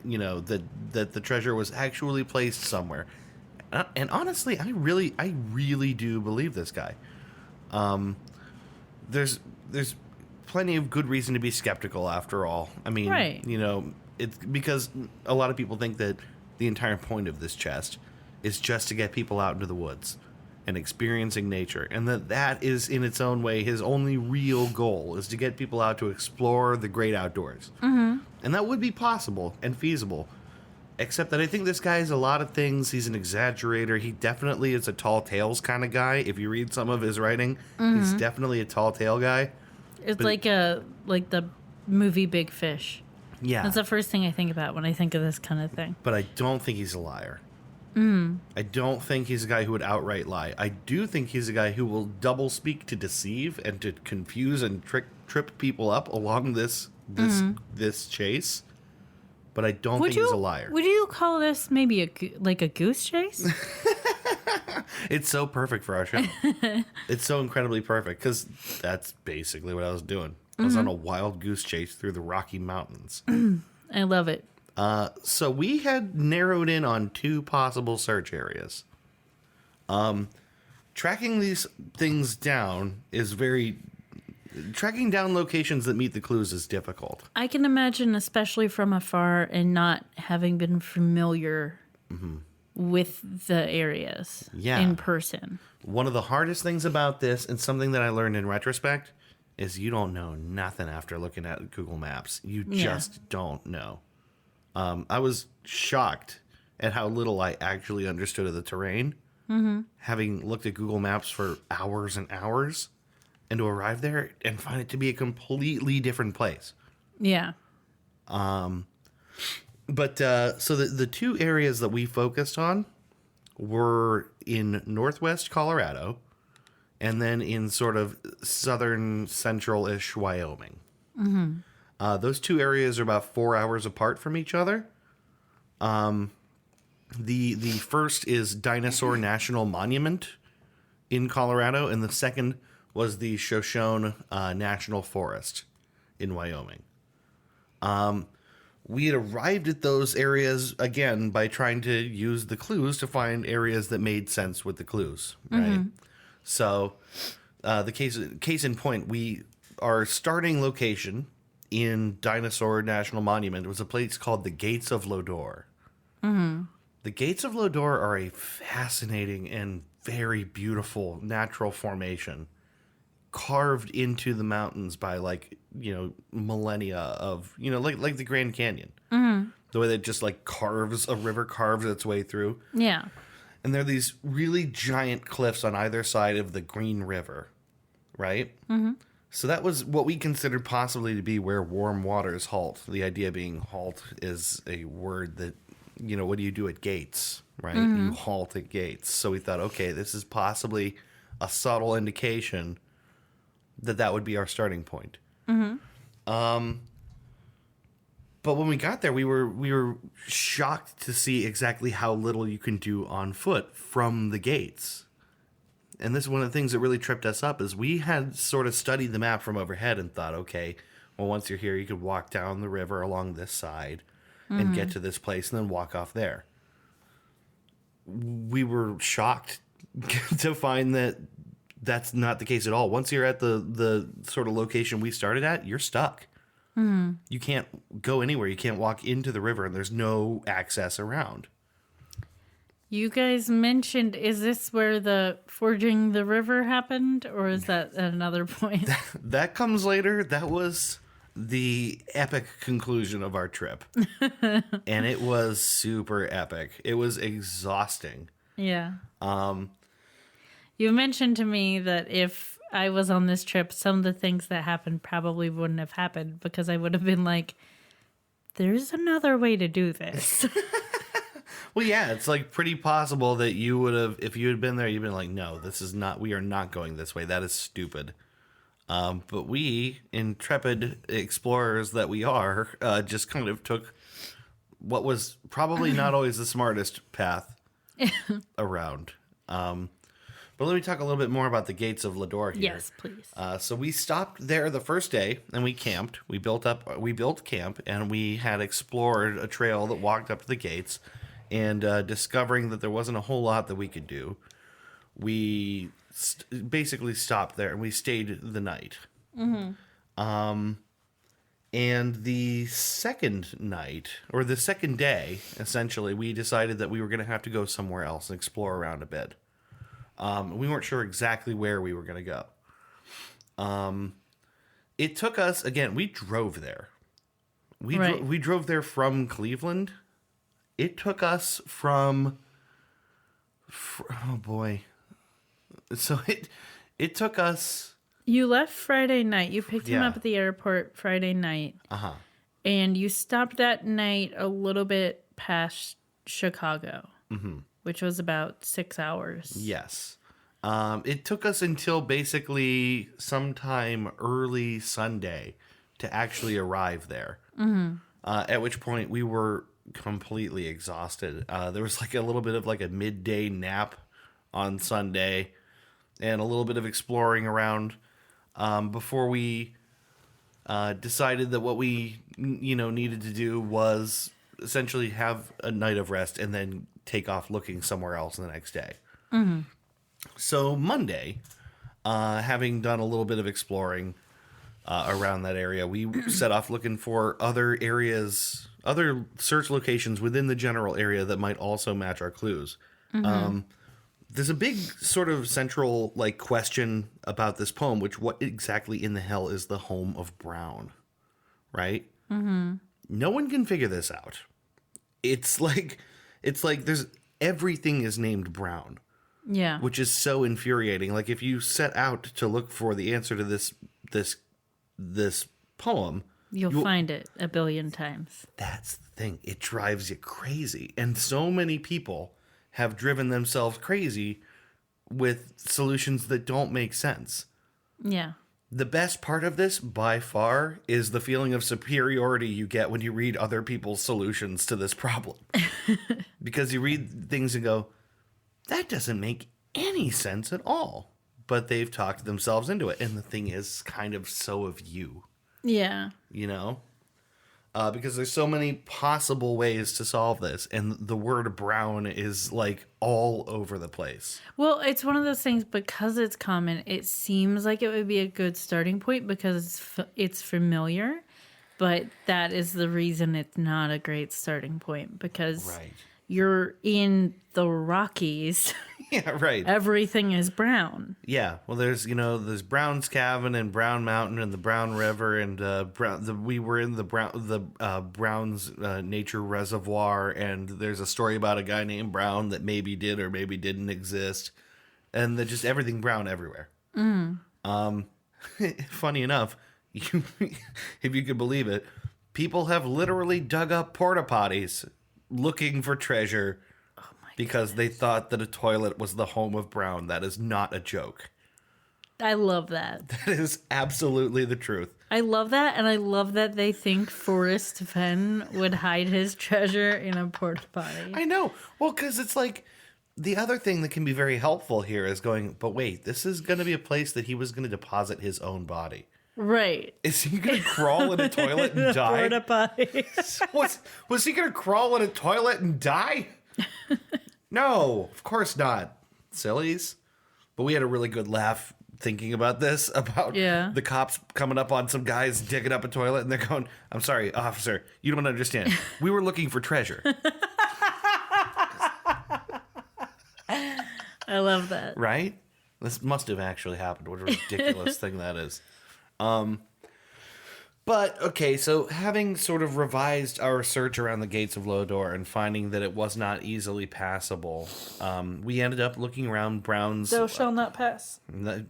that the treasure was actually placed somewhere. And honestly, I really do believe this guy. There's plenty of good reason to be skeptical, after all. I mean, right. It's because a lot of people think that the entire point of this chest is just to get people out into the woods and experiencing nature, and that is in its own way his only real goal, is to get people out to explore the great outdoors. Mm-hmm. And that would be possible and feasible, except that I think this guy is a lot of things. He's an exaggerator. He definitely is a tall tales kind of guy. If you read some of his writing, he's definitely a tall tale guy. It's like the movie Big Fish. Yeah. That's the first thing I think about when I think of this kind of thing. But I don't think he's a liar. I don't think he's a guy who would outright lie. I do think he's a guy who will double speak to deceive and to confuse and trip people up along this chase. But I don't think he's a liar. Would you call this maybe a goose chase? It's so perfect for our show. It's so incredibly perfect, because that's basically what I was doing. I was on a wild goose chase through the Rocky Mountains. I love it. So we had narrowed in on 2 possible search areas. Tracking these things down is tracking down locations that meet the clues is difficult. I can imagine, especially from afar and not having been familiar with the areas in person. One of the hardest things about this, and something that I learned in retrospect, is you don't know nothing after looking at Google Maps. You just don't know. I was shocked at how little I actually understood of the terrain, having looked at Google Maps for hours and hours, and to arrive there and find it to be a completely different place. Yeah. But so the 2 areas that we focused on were in northwest Colorado, and then in sort of southern central-ish Wyoming. Those 2 areas are about 4 hours apart from each other. The first is Dinosaur National Monument in Colorado, and the second was the Shoshone National Forest in Wyoming. We had arrived at those areas, again, by trying to use the clues to find areas that made sense with the clues, right? So, the case in point, our starting location in Dinosaur National Monument was a place called the Gates of Lodore. The Gates of Lodore are a fascinating and very beautiful natural formation, carved into the mountains by millennia of, like the Grand Canyon. The way that just a river carves its way through. Yeah. And there are these really giant cliffs on either side of the Green River, right? So that was what we considered possibly to be where warm waters halt. The idea being halt is a word that what do you do at gates, right? You halt at gates. So we thought, okay, this is possibly a subtle indication that would be our starting point. But when we got there, we were shocked to see exactly how little you can do on foot from the gates. And this is one of the things that really tripped us up is we had sort of studied the map from overhead and thought, okay, well, once you're here, you could walk down the river along this side and get to this place and then walk off there. We were shocked to find that that's not the case at all. Once you're at the sort of location we started at, you're stuck. You can't go anywhere. You can't walk into the river, and there's no access around. You guys mentioned, is this where the forging the river happened, or is that at another point? That comes later. That was the epic conclusion of our trip. And it was super epic. It was exhausting. Yeah. You mentioned to me that if I was on this trip, some of the things that happened probably wouldn't have happened because I would have been like, there's another way to do this. Well, yeah, it's like pretty possible that you would have, if you had been there, you'd been like, no, this is not, we are not going this way. That is stupid. But we, intrepid explorers that we are, just kind of took what was probably not always the smartest path around. But let me talk a little bit more about the gates of Lador here. Yes, please. So we stopped there the first day, and we camped. We built camp, and we had explored a trail that walked up to the gates. And discovering that there wasn't a whole lot that we could do, we basically stopped there, and we stayed the night. And the second night, or the second day, essentially, we decided that we were going to have to go somewhere else and explore around a bit. We weren't sure exactly where we were going to go. It took us, again, we drove there. We drove there from Cleveland. It took us from oh boy. So it took us. You left Friday night. You picked him up at the airport Friday night. And you stopped that night a little bit past Chicago. Which was about 6 hours. Yes. It took us until basically sometime early Sunday to actually arrive there. At which point we were completely exhausted. There was like a little bit of like a midday nap on Sunday and a little bit of exploring around before we decided that what we needed to do was essentially have a night of rest and then take off looking somewhere else the next day. So Monday, having done a little bit of exploring around that area, we set off looking for other areas, other search locations within the general area that might also match our clues. There's a big sort of central like question about this poem, which what exactly in the hell is the home of Brown, right? No one can figure this out. It's like there's everything is named Brown. Yeah. Which is so infuriating. Like if you set out to look for the answer to this poem, you'll find it a billion times. That's the thing. It drives you crazy. And so many people have driven themselves crazy with solutions that don't make sense. Yeah. The best part of this, by far, is the feeling of superiority you get when you read other people's solutions to this problem. Because you read things and go, that doesn't make any sense at all. But they've talked themselves into it. And the thing is, kind of so have you. Yeah. Because there's so many possible ways to solve this. And the word brown is like all over the place. Well, it's one of those things, because it's common, it seems like it would be a good starting point because it's familiar. But that is the reason it's not a great starting point, because you're in the Rockies. Yeah, right. Everything is brown. Yeah, well, there's Brown's Cabin and Brown Mountain and the Brown River and we were in the Brown's Nature Reservoir, and there's a story about a guy named Brown that maybe did or maybe didn't exist, and just everything brown everywhere. Funny enough, if you could believe it, people have literally dug up porta potties looking for treasure because they thought that a toilet was the home of Brown. That is not a joke. I love that. That is absolutely the truth. I love that, and I love that they think Forrest Fenn would hide his treasure in a porta potty. I know. Well, because it's like the other thing that can be very helpful here is going, but wait, this is going to be a place that he was going to deposit his own body. Right. Is he going to crawl in a toilet and die? Porta potty. Was he going to crawl in a toilet and die? No, of course not. Sillies. But we had a really good laugh thinking about this, about the cops coming up on some guys digging up a toilet, and they're going, I'm sorry, officer, you don't understand. We were looking for treasure. I love that. Right? This must have actually happened. What a ridiculous thing that is. But, okay, so having sort of revised our search around the gates of Lodor and finding that it was not easily passable, we ended up looking around Brown's... Thou shall not pass.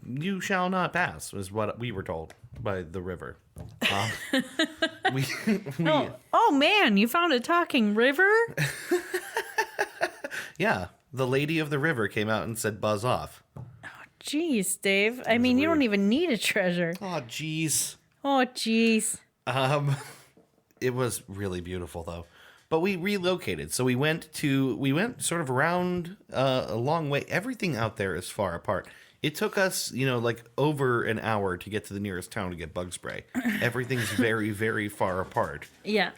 You shall not pass, is what we were told by the river. We Oh, man, you found a talking river? Yeah, the lady of the river came out and said, buzz off. Jeez, Dave. I mean, you don't even need a treasure. Oh, jeez. Oh, jeez. It was really beautiful, though. But we relocated. So we went sort of around a long way. Everything out there is far apart. It took us, like over an hour to get to the nearest town to get bug spray. Everything's very, very far apart. Yeah.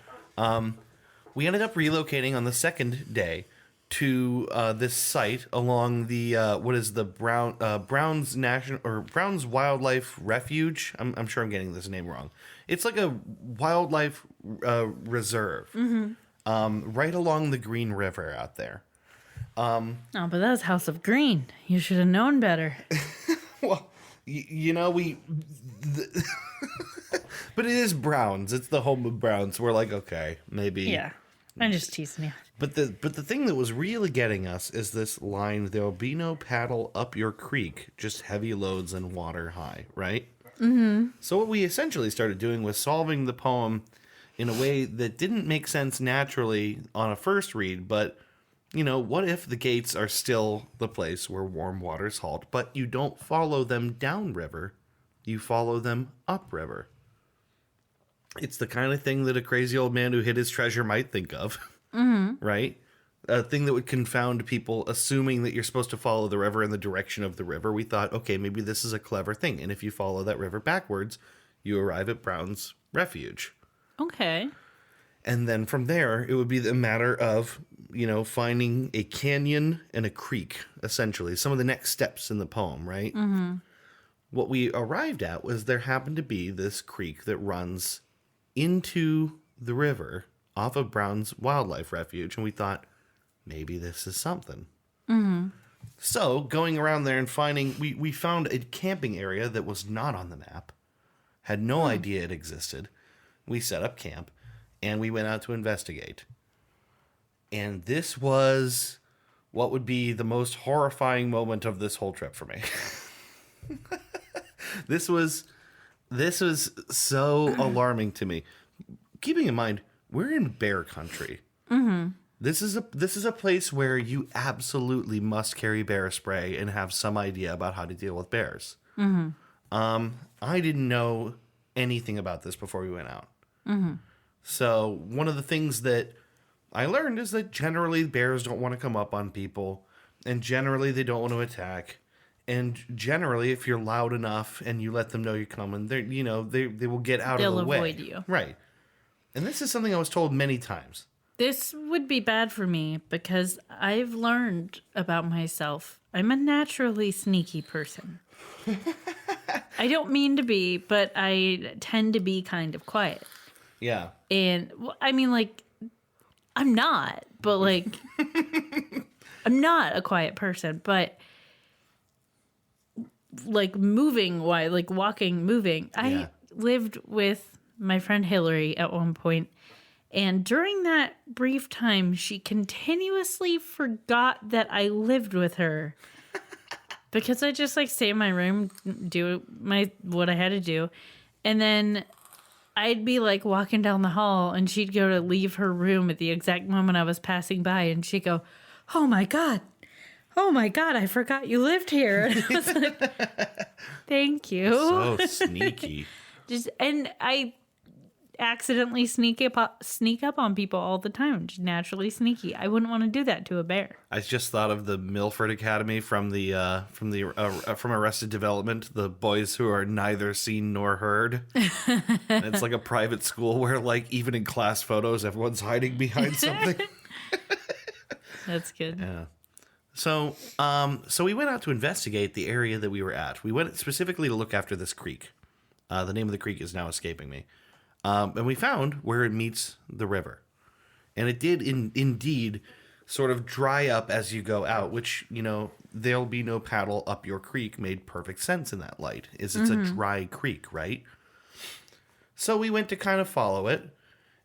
We ended up relocating on the second day to this site along the what is the Brown's National or Brown's Wildlife Refuge. I'm sure I'm getting this name wrong. It's like a wildlife reserve, right along the Green River out there. Oh, but that was House of Green. You should have known better. Well, but it is Brown's. It's the home of Brown's. We're like, okay, maybe. Yeah, I'm just teasing you. But the thing that was really getting us is this line, there'll be no paddle up your creek, just heavy loads and water high, right? Mm-hmm. So what we essentially started doing was solving the poem in a way that didn't make sense naturally on a first read, but, what if the gates are still the place where warm waters halt, but you don't follow them downriver, you follow them upriver? It's the kind of thing that a crazy old man who hid his treasure might think of. Mm-hmm. Right? A thing that would confound people assuming that you're supposed to follow the river in the direction of the river. We thought, okay, maybe this is a clever thing. And if you follow that river backwards, you arrive at Brown's Refuge. Okay. And then from there, it would be the matter of, finding a canyon and a creek, essentially. Some of the next steps in the poem, right? Mm-hmm. What we arrived at was there happened to be this creek that runs into the river off of Brown's Wildlife Refuge, and we thought, maybe this is something. Mm-hmm. So, going around there and finding, we found a camping area that was not on the map, had no idea it existed. We set up camp, and we went out to investigate. And this was what would be the most horrifying moment of this whole trip for me. This was so alarming to me. Keeping in mind, we're in bear country. Mm-hmm. This is a place where you absolutely must carry bear spray and have some idea about how to deal with bears. Mm-hmm. I didn't know anything about this before we went out. Mm-hmm. So one of the things that I learned is that generally bears don't want to come up on people, and generally they don't want to attack. And generally, if you're loud enough and you let them know you're coming, they will get out of the way. They'll avoid you. Right. And this is something I was told many times. This would be bad for me because I've learned about myself. I'm a naturally sneaky person. I don't mean to be, but I tend to be kind of quiet. Yeah. And I mean, I'm not, but I'm not a quiet person, but moving, walking, moving. Yeah. I lived with my friend Hillary at one point, and during that brief time, she continuously forgot that I lived with her because I just stay in my room, do what I had to do, and then I'd be like walking down the hall and she'd go to leave her room at the exact moment I was passing by and she'd go, oh my God, I forgot you lived here. And I was like, thank you. So sneaky. And I accidentally sneak up on people all the time. Just naturally sneaky. I wouldn't want to do that to a bear. I just thought of the Milford Academy from Arrested Development, the boys who are neither seen nor heard. And it's like a private school where, like, even in class photos, everyone's hiding behind something. That's good. Yeah. So we went out to investigate the area that we were at. We went specifically to look after this creek. The name of the creek is now escaping me. And we found where it meets the river. And it did indeed sort of dry up as you go out, which, you know, there'll be no paddle up your creek made perfect sense in that light. It's a dry creek, right? So we went to kind of follow it,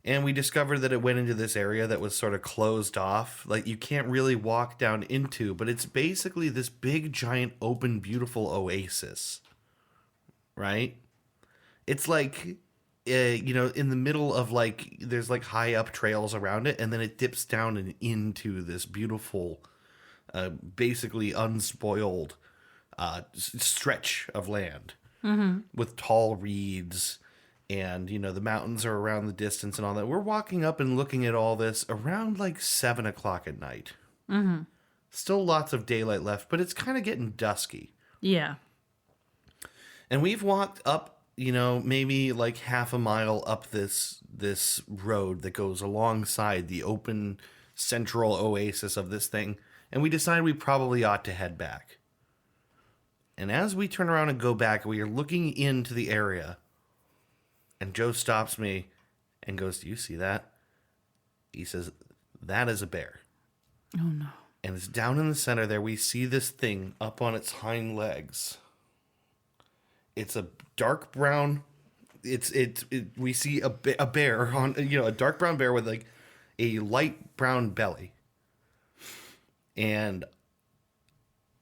and we discovered that it went into this area that was sort of closed off. Like, you can't really walk down into, but it's basically this big, giant, open, beautiful oasis, right? It's like... you know, in the middle of, like, there's like high up trails around it, and then it dips down and into this beautiful, basically unspoiled stretch of land with tall reeds, and, you know, the mountains are around the distance and all that. We're walking up and looking at all this around like 7 o'clock at night. Still lots of daylight left, but it's kind of getting dusky. Yeah. And we've walked up, you know, maybe like half a mile up this road that goes alongside the open central oasis of this thing, and we decided we probably ought to head back. And as we turn around and go back, we are looking into the area, and Joe stops me and goes, "Do you see that?" He says, "That is a bear." Oh, no. And it's down in the center there. We see this thing up on its hind legs. It's a dark brown. We see a bear on, you know, a dark brown bear with like a light brown belly, and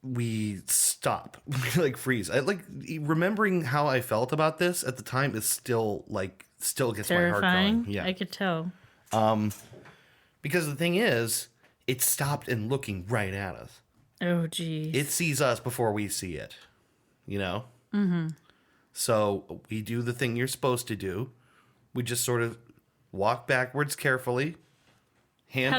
we stop. We like freeze. I like remembering how I felt about this at the time is still gets Terrifying. my heart going. Yeah, I could tell. because the thing is, it stopped and looking right at us. Oh, geez. It sees us before we see it. You know. So we do the thing you're supposed to do. We just sort of walk backwards carefully.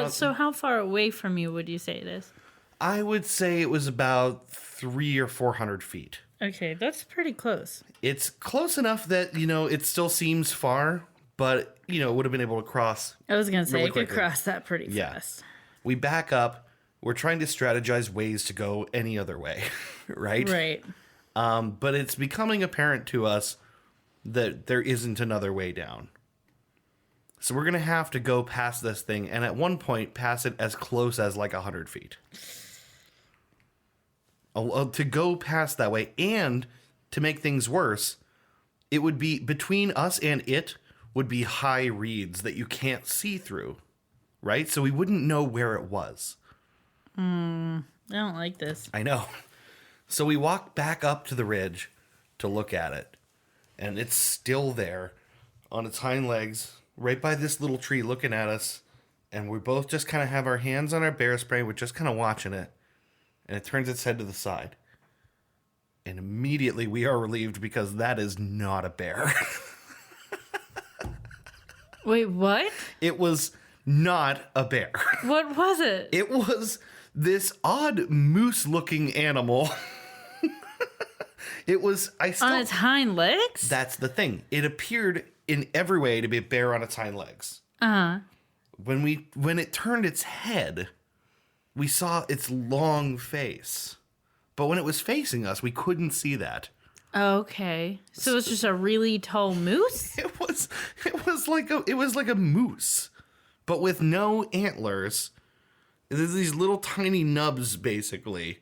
So how far away from you would you say it is? I would say it was about 300 or 400 feet. Okay, that's pretty close. It's close enough that, you know, it still seems far, but, you know, would have been able to cross. I was going to say, really I could quickly. cross that pretty fast. We back up. We're trying to strategize ways to go any other way, right? Right. But it's becoming apparent to us that there isn't another way down. So we're going to have to go past this thing, and at one point pass it as close as like 100 feet. To go past that way, and to make things worse, it would be between us and it would be high reeds that you can't see through, right? So we wouldn't know where it was. I don't like this. I know. So we walk back up to the ridge to look at it, and it's still there on its hind legs, right by this little tree looking at us, and we both just kind of have our hands on our bear spray. We're just kind of watching it, and it turns its head to the side. And immediately we are relieved because that is not a bear. Wait, what? It was not a bear. What was it? It was this odd moose-looking animal. It was... On its hind legs? That's the thing. It appeared in every way to be a bear on its hind legs. Uh-huh. When it turned its head, we saw its long face. But when it was facing us, we couldn't see that. Okay. So it's just a really tall moose? It was like a moose, but with no antlers. There's these little tiny nubs, basically,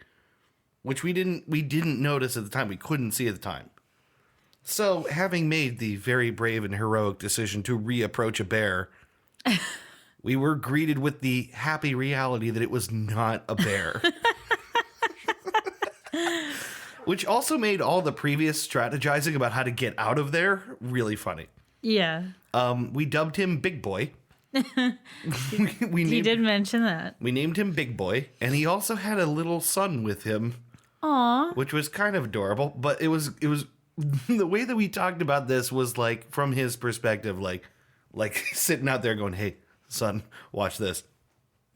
which we didn't notice at the time. We couldn't see at the time. So, having made the very brave and heroic decision to reapproach a bear, we were greeted with the happy reality that it was not a bear. Which also made all the previous strategizing about how to get out of there really funny. Yeah. We dubbed him Big Boy. He did mention that. We named him Big Boy, and he also had a little son with him. Aw. Which was kind of adorable, but it was the way that we talked about this was like from his perspective, like sitting out there going, "Hey, son, watch this,"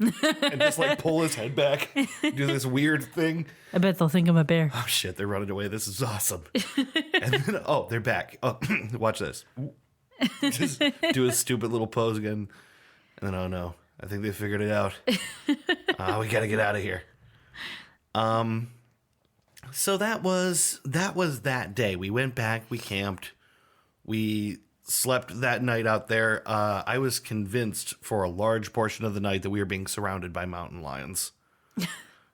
and just like pull his head back, do this weird thing. I bet they'll think I'm a bear. Oh shit, they're running away. This is awesome. And then they're back. Oh, watch this. Just do a stupid little pose again, and then oh no, I think they figured it out. We gotta get out of here. So that was that day. We went back, we camped, we slept that night out there. I was convinced for a large portion of the night that we were being surrounded by mountain lions.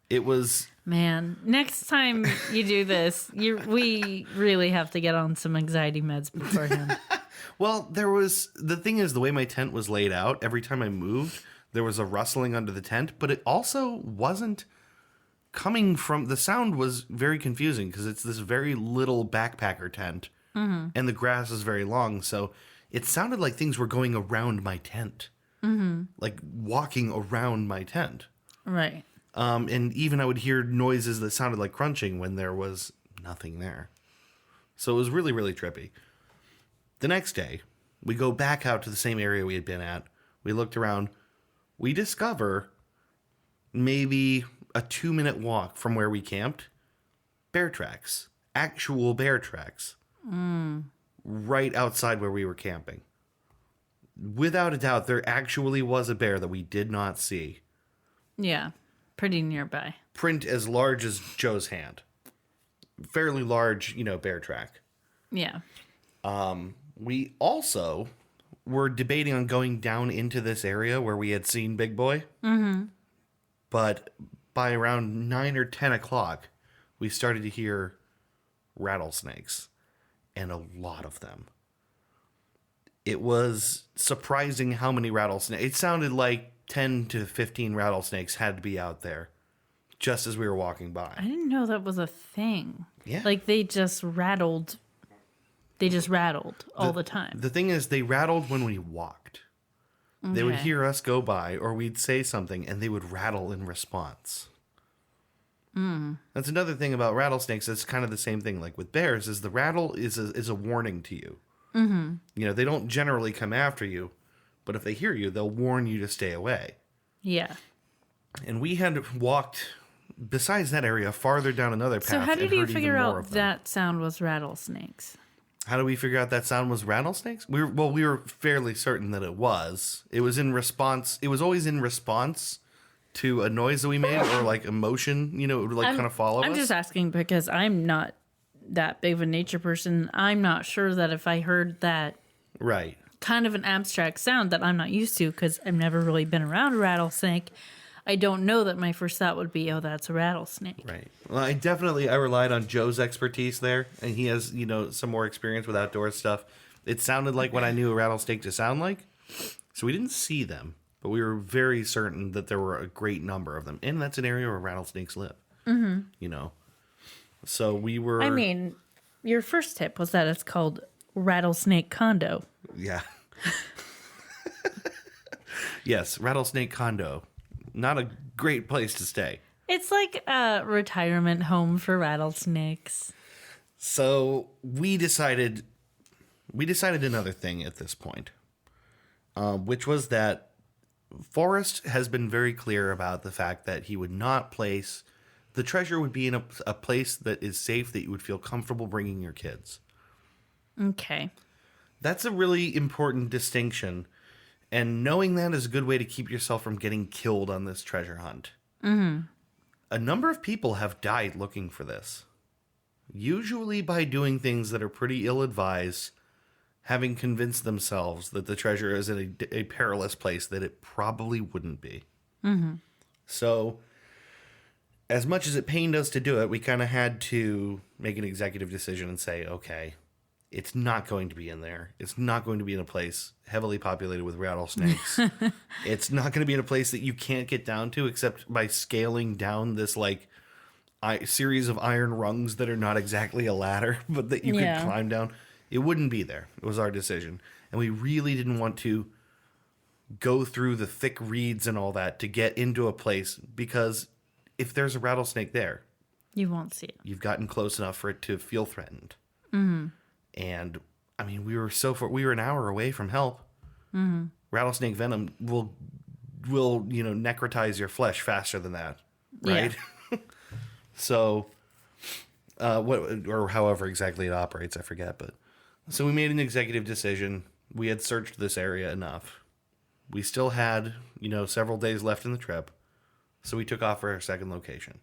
It was... Man, next time you do this, we really have to get on some anxiety meds beforehand. Well, the thing is, the way my tent was laid out, every time I moved, there was a rustling under the tent, but it also wasn't coming from... The sound was very confusing because it's this very little backpacker tent, and the grass is very long, so it sounded like things were going around my tent, like walking around my tent. Right. And even I would hear noises that sounded like crunching when there was nothing there. So it was really, really trippy. The next day, we go back out to the same area we had been at. We looked around. We discover maybe a 2-minute walk from where we camped. Bear tracks. Actual bear tracks. Right outside where we were camping. Without a doubt, there actually was a bear that we did not see. Yeah. Pretty nearby. Print as large as Joe's hand. Fairly large, bear track. Yeah. We also were debating on going down into this area where we had seen Big Boy. Mm-hmm. But by around 9 or 10 o'clock, we started to hear rattlesnakes. And a lot of them. It was surprising how many rattlesnakes. It sounded like 10 to 15 rattlesnakes had to be out there just as we were walking by. I didn't know that was a thing. Yeah. Like they just rattled all the time. The thing is, they rattled when we walked. Okay. They would hear us go by or we'd say something and they would rattle in response. That's another thing about rattlesnakes. It's kind of the same thing like with bears is the rattle is a warning to you. Mm-hmm. They don't generally come after you. But if they hear you, they'll warn you to stay away. Yeah. And we had walked, besides that area, farther down another path. So how did you figure out that sound was rattlesnakes? How did we figure out that sound was rattlesnakes? We were fairly certain that it was. It was in response. It was always in response to a noise that we made or like emotion. It would kind of follow us. I'm just asking because I'm not that big of a nature person. I'm not sure that if I heard that. Right. Kind of an abstract sound that I'm not used to because I've never really been around a rattlesnake. I don't know that my first thought would be, oh, that's a rattlesnake. Right. Well, I relied on Joe's expertise there, and he has, some more experience with outdoor stuff. It sounded like what I knew a rattlesnake to sound like. So we didn't see them, but we were very certain that there were a great number of them. And that's an area where rattlesnakes live. Mm-hmm. So we were... I mean, your first tip was that it's called rattlesnake condo. Yeah. Yes, rattlesnake condo. Not a great place to stay. It's like a retirement home for rattlesnakes. So we decided another thing at this point, which was that Forrest has been very clear about the fact that he would not place the treasure would be in a place that is safe, that you would feel comfortable bringing your kids. Okay. That's a really important distinction. And knowing that is a good way to keep yourself from getting killed on this treasure hunt. Mm-hmm. A number of people have died looking for this. Usually by doing things that are pretty ill-advised, having convinced themselves that the treasure is in a perilous place that it probably wouldn't be. Mm-hmm. So, as much as it pained us to do it, we kind of had to make an executive decision and say, okay, it's not going to be in there. It's not going to be in a place heavily populated with rattlesnakes. It's not going to be in a place that you can't get down to except by scaling down this series of iron rungs that are not exactly a ladder, but that you could climb down. It wouldn't be there. It was our decision. and we really didn't want to go through the thick reeds and all that to get into a place, because if there's a rattlesnake there, You won't see it. you've gotten close enough for it to feel threatened. Mm-hmm. And I mean, we were an hour away from help. Mm-hmm. Rattlesnake venom will necrotize your flesh faster than that, right? Yeah. So, however exactly it operates, I forget. But so we made an executive decision. We had searched this area enough. We still had, several days left in the trip. So we took off for our second location.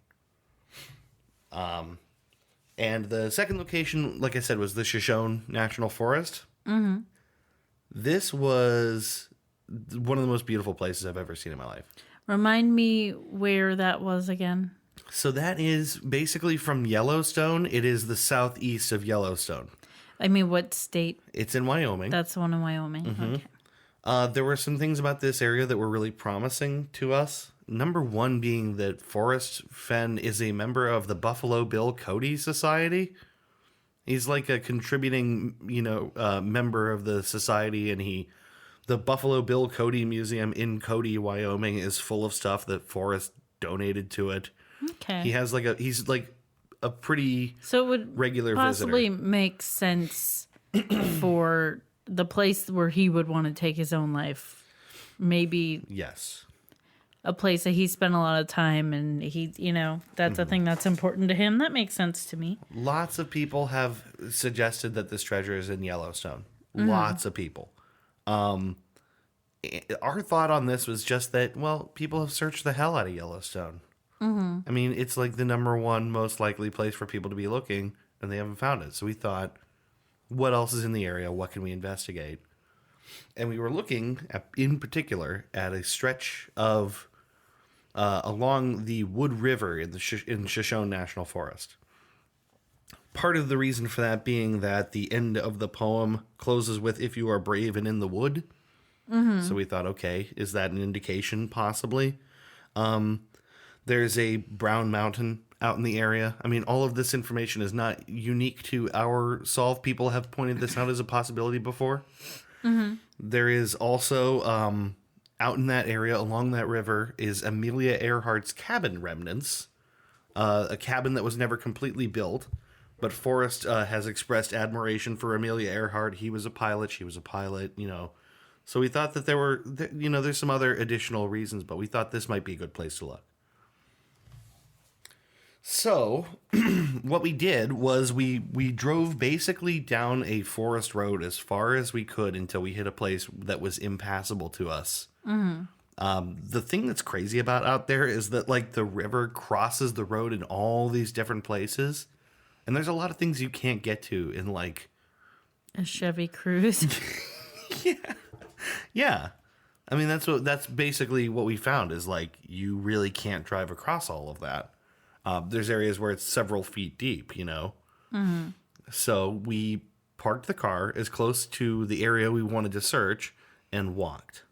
And the second location, like I said, was the Shoshone National Forest. Mm-hmm. This was one of the most beautiful places I've ever seen in my life. Remind me where that was again. So that is basically from Yellowstone. It is the southeast of Yellowstone. I mean, what state? It's in Wyoming. That's the one in Wyoming. Mm-hmm. Okay. There were some things about this area that were really promising to us. Number one being that Forrest Fenn is a member of the Buffalo Bill Cody Society. He's like a contributing, member of the society, and the Buffalo Bill Cody Museum in Cody, Wyoming is full of stuff that Forrest donated to it. Okay. He's like a pretty so it would regular possibly visitor. Make sense for the place where he would want to take his own life. Maybe Yes. a place that he spent a lot of time, and that's a thing that's important to him. That makes sense to me. Lots of people have suggested that this treasure is in Yellowstone. Mm-hmm. Lots of people. Our thought on this was just that, well, people have searched the hell out of Yellowstone. Mm-hmm. I mean, it's like the number one most likely place for people to be looking, and they haven't found it. So we thought, what else is in the area? What can we investigate? And we were looking, in particular, at a stretch of along the Wood River in Shoshone National Forest. Part of the reason for that being that the end of the poem closes with, "If you are brave and in the wood." Mm-hmm. So we thought, okay, is that an indication? Possibly. There's a brown mountain out in the area. I mean, all of this information is not unique to our solve. People have pointed this out as a possibility before. Mm-hmm. There is also, out in that area, along that river, is Amelia Earhart's cabin remnants. A cabin that was never completely built. But Forrest has expressed admiration for Amelia Earhart. He was a pilot. She was a pilot, So we thought that there's some other additional reasons, but we thought this might be a good place to look. So what we did was we drove basically down a forest road as far as we could until we hit a place that was impassable to us. Mm-hmm. The thing that's crazy about out there is that like the river crosses the road in all these different places. And there's a lot of things you can't get to in like a Chevy Cruze. Yeah. I mean, that's basically what we found is like, you really can't drive across all of that. There's areas where it's several feet deep, Mm-hmm. So we parked the car as close to the area we wanted to search and walked.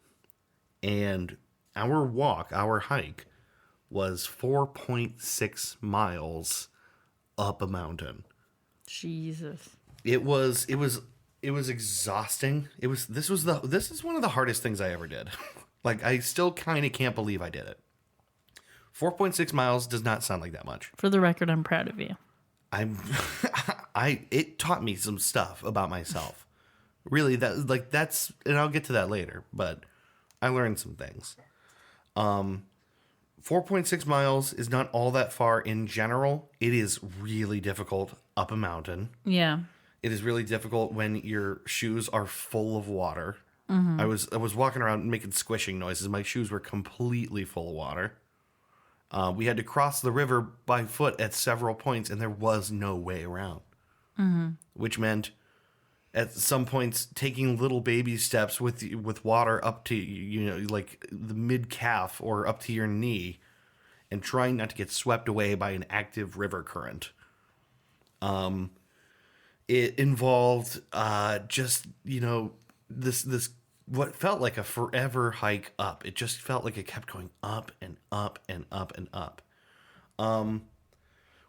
And our hike was 4.6 miles up a mountain. Jesus. It was exhausting. This is one of the hardest things I ever did. Like, I still kind of can't believe I did it. 4.6 miles does not sound like that much. For the record, I'm proud of you. It taught me some stuff about myself. Really, and I'll get to that later, but I learned some things. 4.6 miles is not all that far in general. It is really difficult up a mountain. Yeah. It is really difficult when your shoes are full of water. Mm-hmm. I was walking around making squishing noises. My shoes were completely full of water. We had to cross the river by foot at several points, and there was no way around. Mm-hmm. Which meant, at some points, taking little baby steps with water up to like the mid calf or up to your knee, and trying not to get swept away by an active river current. It involved this what felt like a forever hike up. It just felt like it kept going up and up and up and up.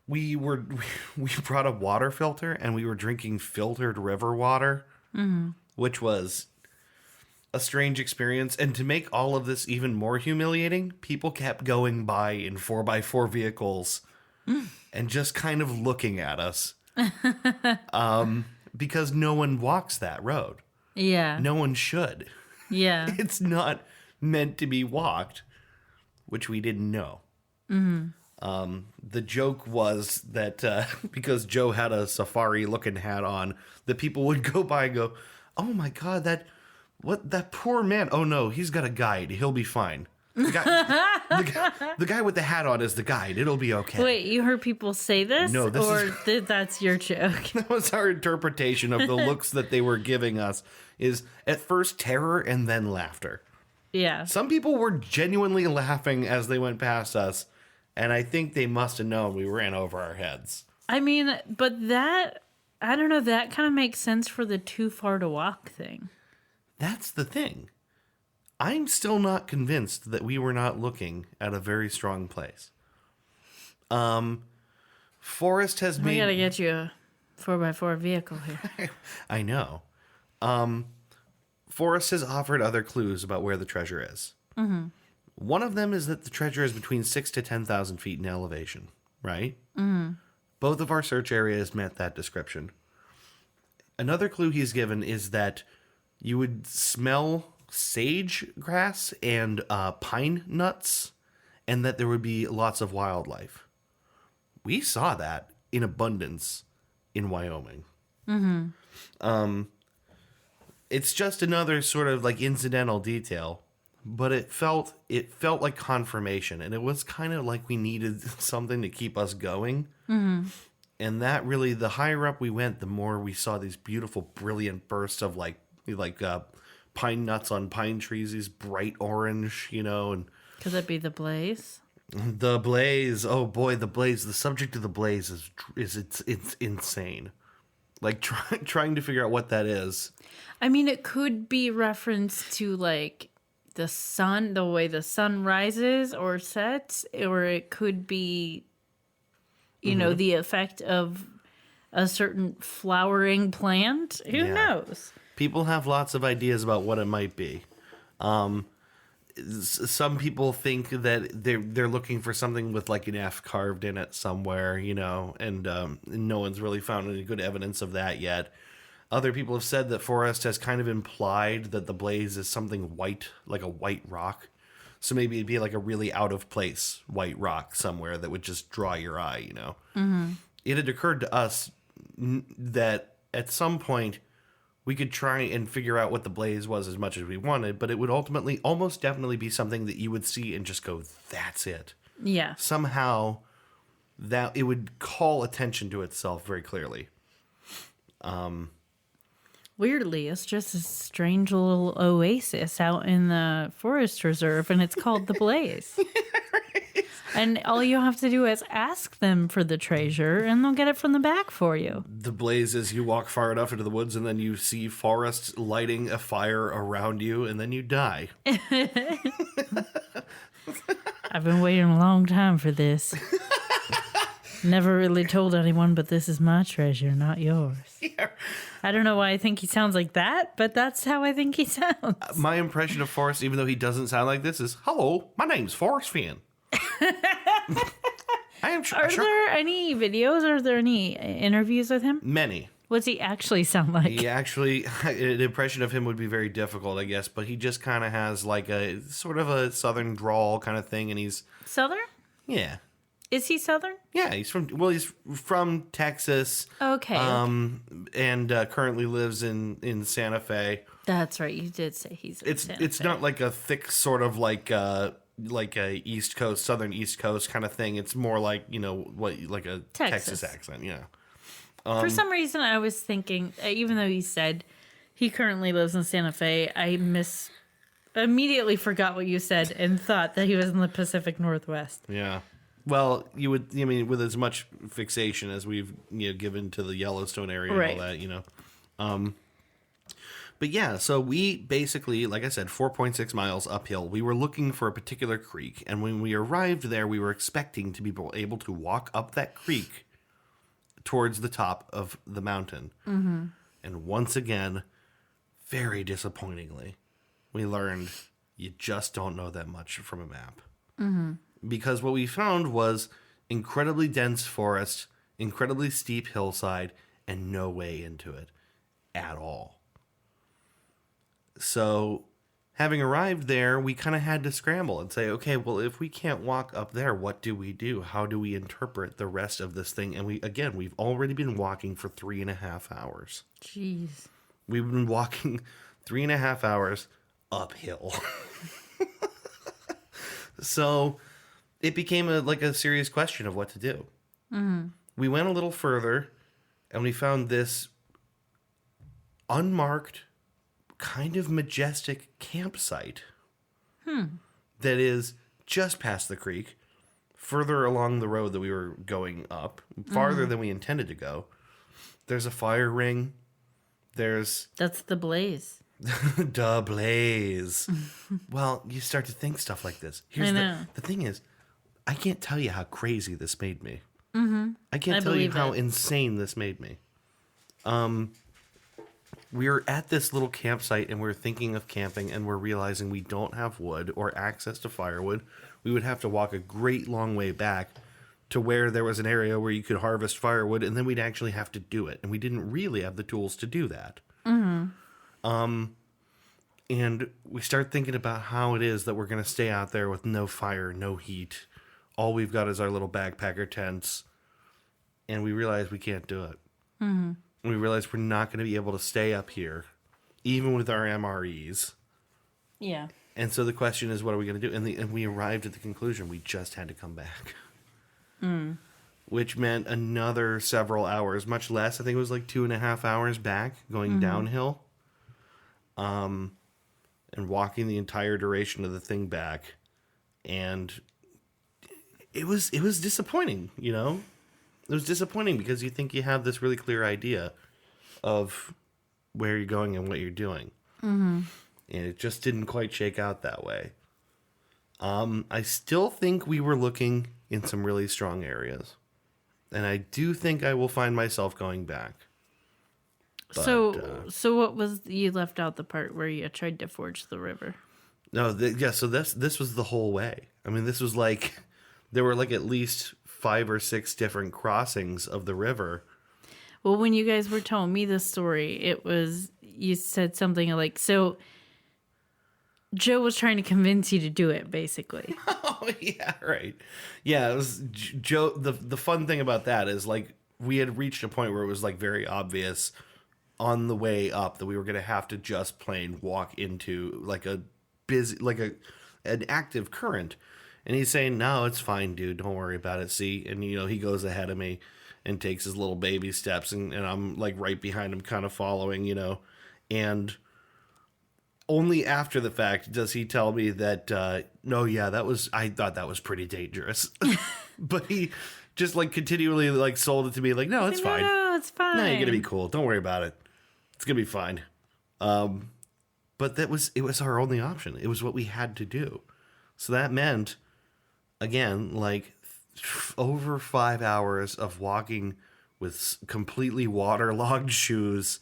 We brought a water filter and we were drinking filtered river water, mm-hmm. which was a strange experience. And to make all of this even more humiliating, people kept going by in 4x4 vehicles and just kind of looking at us. Because no one walks that road. Yeah. No one should. Yeah. It's not meant to be walked, which we didn't know. The joke was that because Joe had a safari-looking hat on, the people would go by and go, "Oh my God, that poor man! Oh no, he's got a guide. He'll be fine." The guy with the hat on is the guide. It'll be okay. Wait, you heard people say this? No, this is... that's your joke? That was our interpretation of the looks that they were giving us. Is at first terror and then laughter. Yeah. Some people were genuinely laughing as they went past us, and I think they must have known we ran over our heads. I mean, but that, I don't know, that kind of makes sense for the too far to walk thing. That's the thing. I'm still not convinced that we were not looking at a very strong place. Forrest has We made... gotta get you a 4x4 vehicle here. I know. Forrest has offered other clues about where the treasure is. Mm-hmm. One of them is that the treasure is between 6,000 to 10,000 feet in elevation, right? Mm-hmm. Both of our search areas met that description. Another clue he's given is that you would smell sage grass and pine nuts, and that there would be lots of wildlife. We saw that in abundance in Wyoming. Mm-hmm. It's just another sort of like incidental detail, but it felt like confirmation, and it was kind of like we needed something to keep us going. Mm-hmm. And that really, the higher up we went, the more we saw these beautiful, brilliant bursts of like pine nuts on pine trees, these bright orange, and Could that be the blaze? the blaze. Oh boy, the blaze. The subject of the blaze is it's insane. Like trying to figure out what that is. I mean, it could be reference to like the sun, the way the sun rises or sets, or it could be, you know, the effect of a certain flowering plant. Who knows? People have lots of ideas about what it might be. Some people think that they're looking for something with like an F carved in it somewhere, and no one's really found any good evidence of that yet. Other people have said that Forrest has kind of implied that the blaze is something white, like a white rock. So maybe it'd be like a really out of place white rock somewhere that would just draw your eye, Mm-hmm. It had occurred to us that at some point we could try and figure out what the blaze was as much as we wanted, but it would ultimately almost definitely be something that you would see and just go, that's it. Yeah. Somehow that it would call attention to itself very clearly. Weirdly, it's just a strange little oasis out in the forest reserve, and it's called the Blaze. And all you have to do is ask them for the treasure, and they'll get it from the back for you. The blaze is you walk far enough into the woods, and then you see Forrest lighting a fire around you, and then you die. I've been waiting a long time for this. Never really told anyone, but this is my treasure, not yours. Yeah. I don't know why I think he sounds like that, but that's how I think he sounds. My impression of Forrest, even though he doesn't sound like this, is, "Hello, my name's Forrest Fenn." Are there any videos? Are there any interviews with him? Many. What's he actually sound like? He actually, an impression of him would be very difficult, I guess, but he just kind of has like a sort of a southern drawl kind of thing, and he's... Southern? Yeah. Is he Southern? Yeah, he's from Texas. Okay. And currently lives in Santa Fe. That's right. You did say he's in Santa It's Fe. not like a thick sort of like a East Coast, Southern East Coast kind of thing. It's more like, like a Texas accent, yeah. For some reason, I was thinking, even though he said he currently lives in Santa Fe, I immediately forgot what you said and thought that he was in the Pacific Northwest. Yeah. Well, with as much fixation as we've given to the Yellowstone area and all that, But yeah, so we basically, like I said, 4.6 miles uphill. We were looking for a particular creek, and when we arrived there, we were expecting to be able to walk up that creek towards the top of the mountain. Mm-hmm. And once again, very disappointingly, we learned you just don't know that much from a map. Because what we found was incredibly dense forest, incredibly steep hillside, and no way into it at all. So, having arrived there, we kind of had to scramble and say, okay, well, if we can't walk up there, what do we do? How do we interpret the rest of this thing? And we've already been walking for 3.5 hours. Jeez. We've been walking 3.5 hours uphill. So it became a serious question of what to do. We went a little further and we found this unmarked, kind of majestic campsite that is just past the creek, further along the road that we were going up, farther than we intended to go. There's a fire ring. That's the blaze. Duh, blaze. Well, you start to think stuff like this. I know. The thing is, I can't tell you how crazy this made me. I can't tell you how insane this made me. We were at this little campsite and we're thinking of camping and we're realizing we don't have wood or access to firewood. We would have to walk a great long way back to where there was an area where you could harvest firewood, and then we'd actually have to do it. And we didn't really have the tools to do that. And we start thinking about how it is that we're going to stay out there with no fire, no heat. All we've got is our little backpacker tents. And we realize we can't do it. We realize we're not going to be able to stay up here, even with our MREs. Yeah. And so the question is, what are we going to do? And we arrived at the conclusion we just had to come back. Which meant another several hours, much less. I think it was like 2.5 hours back, going downhill. And walking the entire duration of the thing back. And it was disappointing, you know? It was disappointing because you think you have this really clear idea of where you're going and what you're doing. And it just didn't quite shake out that way. I still think we were looking in some really strong areas. And I do think I will find myself going back. But, so what was, you left out the part where you tried to forge the river? No, so this was the whole way. I mean, this was like, there were like at least 5 or 6 different crossings of the river. Well, when you guys were telling me this story, it was, you said something like, so Joe was trying to convince you to do it, basically. Oh, yeah, right. Yeah, it was Joe. The fun thing about that is, like, we had reached a point where it was, like, very obvious on the way up that we were going to have to just plain walk into, like, an active current. And he's saying, no, it's fine, dude. Don't worry about it. See? And, you know, he goes ahead of me and takes his little baby steps. And I'm, like, right behind him kind of following, you know. And only after the fact does he tell me that, no, yeah, I thought that was pretty dangerous. But he just, like, continually, like, sold it to me. Like, no, it's fine. No, it's fine. No, you're going to be cool. Don't worry about it. It's going to be fine. But it was our only option. It was what we had to do. So that meant, again, like over 5 hours of walking with completely waterlogged shoes,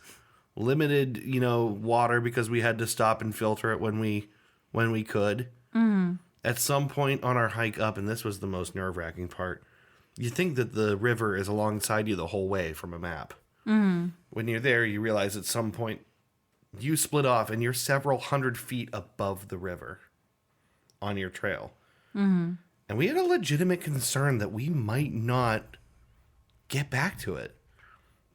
limited, you know, water because we had to stop and filter it when we could. At some point on our hike up, and this was the most nerve-wracking part, you think that the river is alongside you the whole way from a map. When you're there, you realize at some point you split off and you're several hundred feet above the river on your trail. And we had a legitimate concern that we might not get back to it.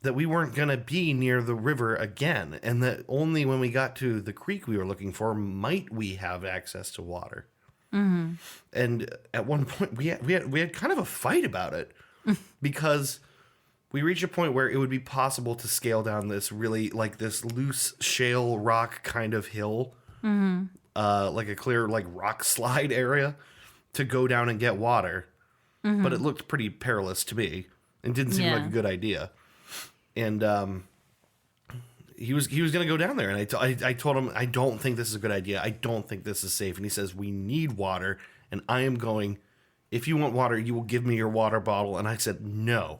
That we weren't going to be near the river again. And that only when we got to the creek we were looking for might we have access to water. And at one point we had kind of a fight about it. Because we reached a point where it would be possible to scale down this really, like, this loose shale rock kind of hill. Like a clear, like, rock slide area to go down and get water. But it looked pretty perilous to me and didn't seem like a good idea. And he was going to go down there. And I told him, I don't think this is a good idea. I don't think this is safe. And he says, we need water. And I am going, if you want water, you will give me your water bottle. And I said, no.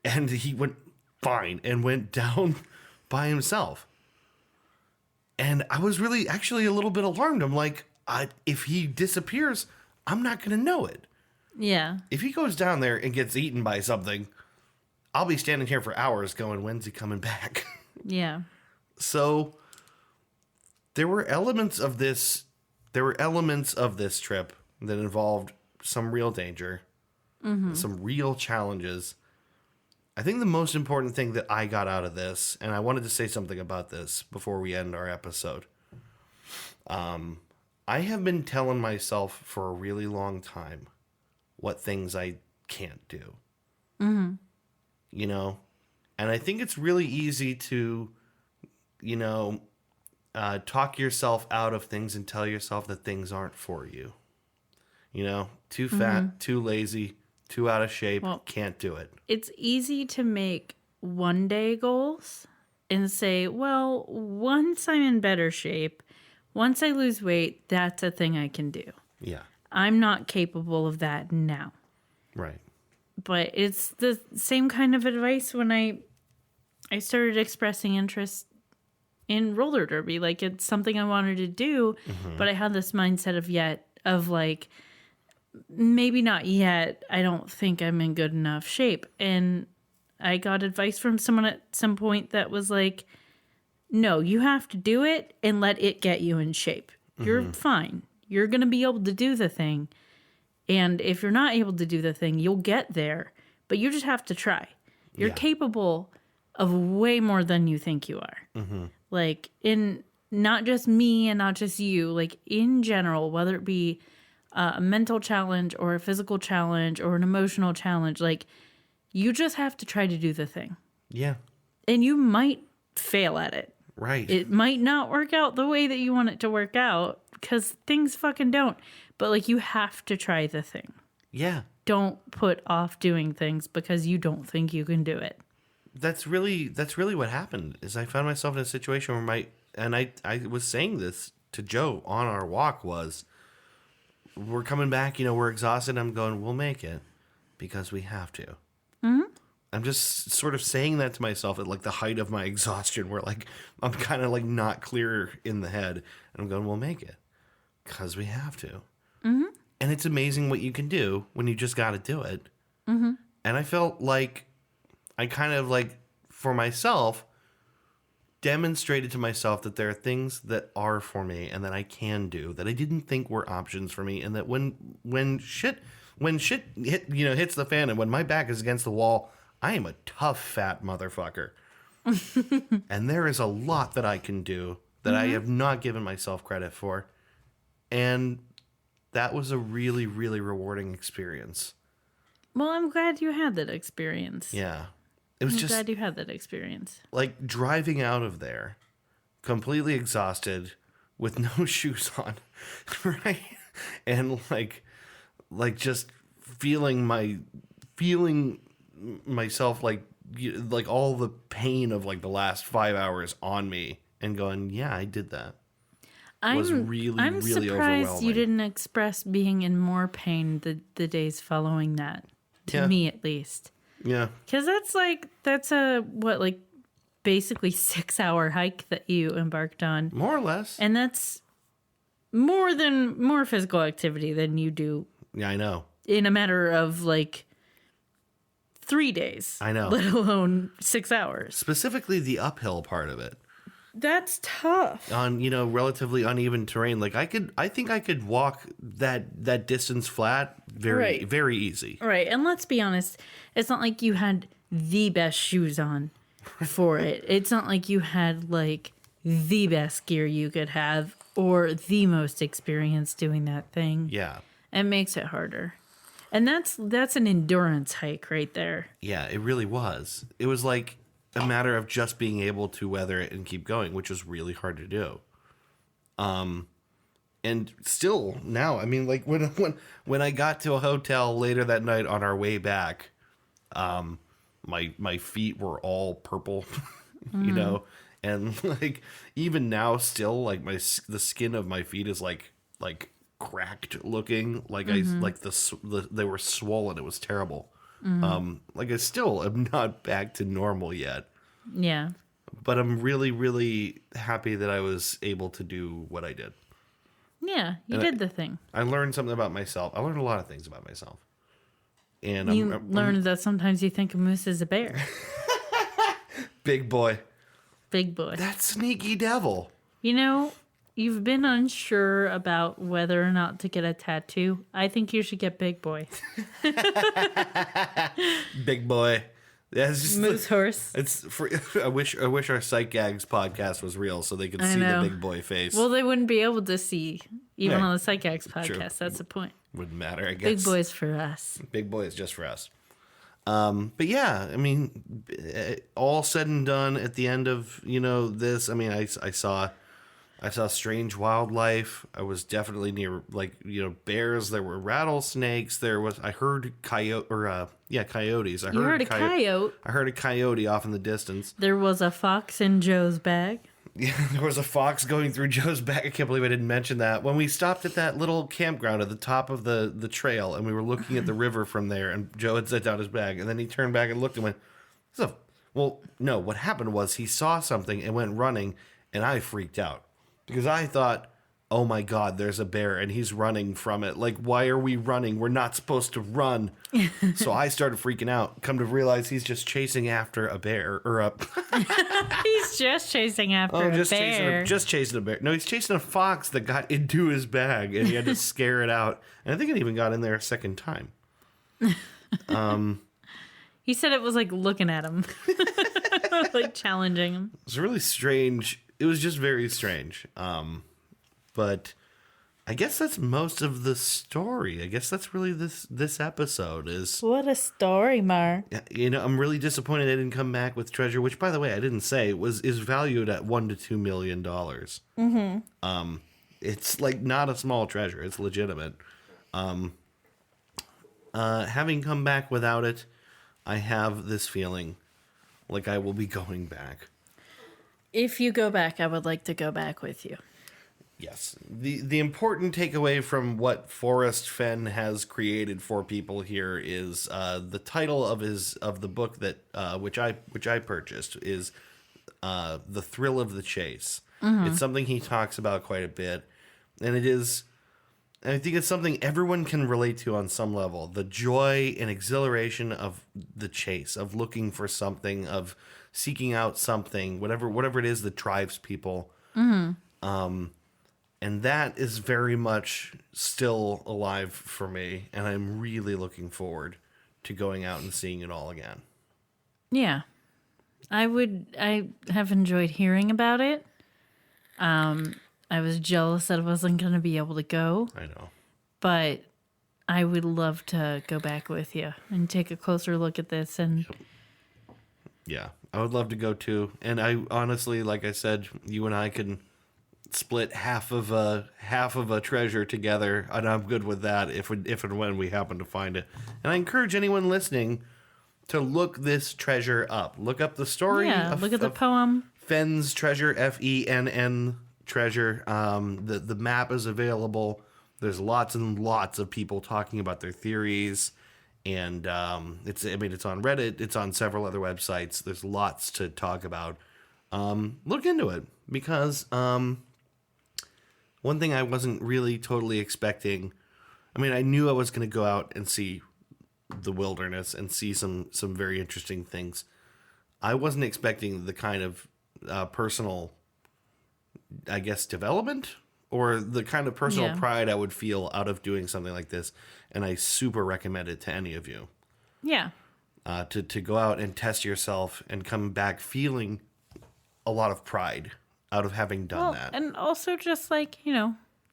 And he went, fine, and went down by himself. And I was really actually a little bit alarmed. I'm like, if he disappears, I'm not going to know it. Yeah. If he goes down there and gets eaten by something, I'll be standing here for hours going, when's he coming back? Yeah. So there were elements of this trip that involved some real danger, some real challenges. I think the most important thing that I got out of this, and I wanted to say something about this before we end our episode. I have been telling myself for a really long time what things I can't do. You know? And I think it's really easy to, talk yourself out of things and tell yourself that things aren't for you. Too fat, too lazy, too out of shape, can't do it. It's easy to make one day goals and say, well, once I'm in better shape, once I lose weight, that's a thing I can do. Yeah. I'm not capable of that now. Right. But it's the same kind of advice when I started expressing interest in roller derby. Like, it's something I wanted to do, but I had this mindset of maybe not yet. I don't think I'm in good enough shape. And I got advice from someone at some point that was like, no, you have to do it and let it get you in shape. You're fine. You're going to be able to do the thing. And if you're not able to do the thing, you'll get there. But you just have to try. You're capable of way more than you think you are. Like, in not just me and not just you, like in general, whether it be a mental challenge or a physical challenge or an emotional challenge, like, you just have to try to do the thing. Yeah. And you might fail at it. Right. It might not work out the way that you want it to work out, because things fucking don't. But, like, you have to try the thing. Yeah. Don't put off doing things because you don't think you can do it. That's really what happened. Is I found myself in a situation where I was saying this to Joe on our walk, was we're coming back, we're exhausted. I'm going, we'll make it because we have to. I'm just sort of saying that to myself at like the height of my exhaustion, where like I'm kind of like not clear in the head, and I'm going, we'll make it because we have to. And it's amazing what you can do when you just got to do it. And I felt like I kind of like, for myself, demonstrated to myself that there are things that are for me and that I can do that I didn't think were options for me, and that when shit hits the fan and when my back is against the wall, I am a tough fat motherfucker. And there is a lot that I can do that I have not given myself credit for. And that was a really, really rewarding experience. Well, I'm glad you had that experience. Yeah. It was I'm glad you had that experience. Like driving out of there completely exhausted with no shoes on, right? And like just feeling myself like all the pain of like the last 5 hours on me, and going, yeah, I did that. Was really, I'm really surprised overwhelming. you didn't express being in more pain the days following that. To me, at least. Yeah. Because that's a basically 6-hour hike that you embarked on. More or less. And that's more physical activity than you do. Yeah, I know. In a matter of 3 days. I know. Let alone 6 hours. Specifically the uphill part of it. That's tough. On, relatively uneven terrain. Like I think I could walk that distance flat very, very easy. Right. And let's be honest, it's not like you had the best shoes on for it. It's not like you had the best gear you could have or the most experience doing that thing. Yeah. It makes it harder. And that's an endurance hike right there. Yeah, it really was. It was like a matter of just being able to weather it and keep going, which was really hard to do. And still now, I mean, like when I got to a hotel later that night on our way back, my feet were all purple, and like even now still like the skin of my feet is like cracked looking, like they were swollen. It was terrible. Like I still am not back to normal yet. Yeah. but I'm really, really happy that I was able to do what I did. Yeah, you And did the thing. I learned something about myself. I learned a lot of things about myself. And You learned that sometimes you think a moose is a bear. big boy. Big boy. That sneaky devil. You know, you've been unsure about whether or not to get a tattoo. I think you should get Big Boy. Big boy. Yeah, it's just Moose horse. It's for. I wish our Sight Gags podcast was real, so they could see the big boy face. Well, they wouldn't be able to see even Yeah. on the Psychics podcast. True. That's the point. Wouldn't matter, I guess. Big Boy's for us. Big boy is just for us. But yeah, I mean, all said and done, at the end of this, I mean, I saw strange wildlife. I was definitely near bears. There were rattlesnakes. I heard coyotes. You heard a coyote. I heard a coyote off in the distance. There was a fox in Joe's bag. Yeah, there was a fox going through Joe's bag. I can't believe I didn't mention that. When we stopped at that little campground at the top of the trail, and we were looking at the river from there, and Joe had set down his bag, and then he turned back and looked and went, well, no, what happened was he saw something and went running, and I freaked out. Because I thought, oh my God, there's a bear, and he's running from it. Like, why are we running? We're not supposed to run. So I started freaking out. Come to realize he's just chasing after a bear. He's just chasing after a bear. Just chasing a bear. No, he's chasing a fox that got into his bag, and he had to scare it out. And I think it even got in there a second time. He said it was like looking at him. Like challenging him. It's really strange. It was just very strange. But I guess that's most of the story. I guess that's really this episode is. What a story, Mar. I'm really disappointed I didn't come back with treasure, which, by the way, I didn't say is valued at $1 to $2 million. Mm-hmm. It's like not a small treasure. It's legitimate. Having come back without it, I have this feeling like I will be going back. If you go back, I would like to go back with you. Yes. The important takeaway from what Forrest Fenn has created for people here is the title of the book that which I purchased is The Thrill of the Chase. Mm-hmm. It's something he talks about quite a bit, and I think it's something everyone can relate to on some level. The joy and exhilaration of the chase, of looking for something, of seeking out something, whatever it is that drives people. Mm-hmm. And that is very much still alive for me, and I'm really looking forward to going out and seeing it all again. Yeah. I have enjoyed hearing about it. I was jealous that I wasn't going to be able to go. I know. But I would love to go back with you and take a closer look at this. And yeah, I would love to go too. And I honestly, like I said, you and I can split half of a treasure together, and I'm good with that if and when we happen to find it. And I encourage anyone listening to look this treasure up. Look up the story. Yeah, look at the poem. Fenn's treasure, Fenn treasure. The map is available. There's lots and lots of people talking about their theories, and it's on Reddit. It's on several other websites. There's lots to talk about. Look into it, because one thing I wasn't really totally expecting. I mean, I knew I was going to go out and see the wilderness and see some very interesting things. I wasn't expecting the kind of personal, I guess, development or the kind of personal pride I would feel out of doing something like this. And I super recommend it to any of you. Yeah. To go out and test yourself and come back feeling a lot of pride out of having done that. And also just like,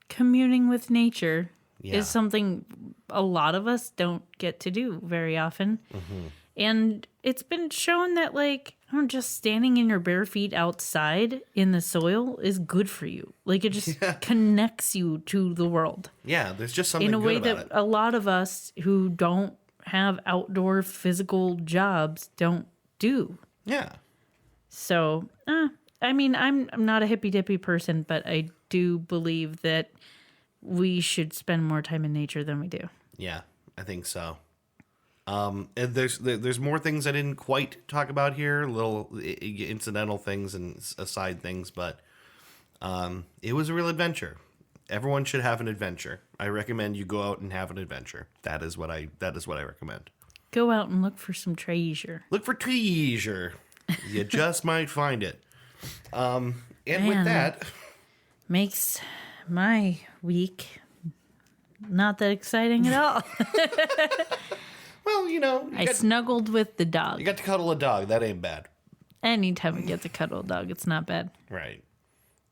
communing with nature is something a lot of us don't get to do very often. Mm-hmm. And it's been shown that just standing in your bare feet outside in the soil is good for you. Like it just connects you to the world. Yeah, there's just something in a good way about that it. A lot of us who don't have outdoor physical jobs don't do. Yeah. So, I'm not a hippy-dippy person, but I do believe that we should spend more time in nature than we do. Yeah, I think so. And there's more things I didn't quite talk about here, little incidental things and aside things, but it was a real adventure. Everyone should have an adventure. I recommend you go out and have an adventure. That is what I recommend. Go out and look for some treasure. Look for treasure. You just might find it. And with that, makes my week not that exciting at all. well, I snuggled with the dog. You got to cuddle a dog. That ain't bad. Anytime I get to cuddle a dog, it's not bad. Right.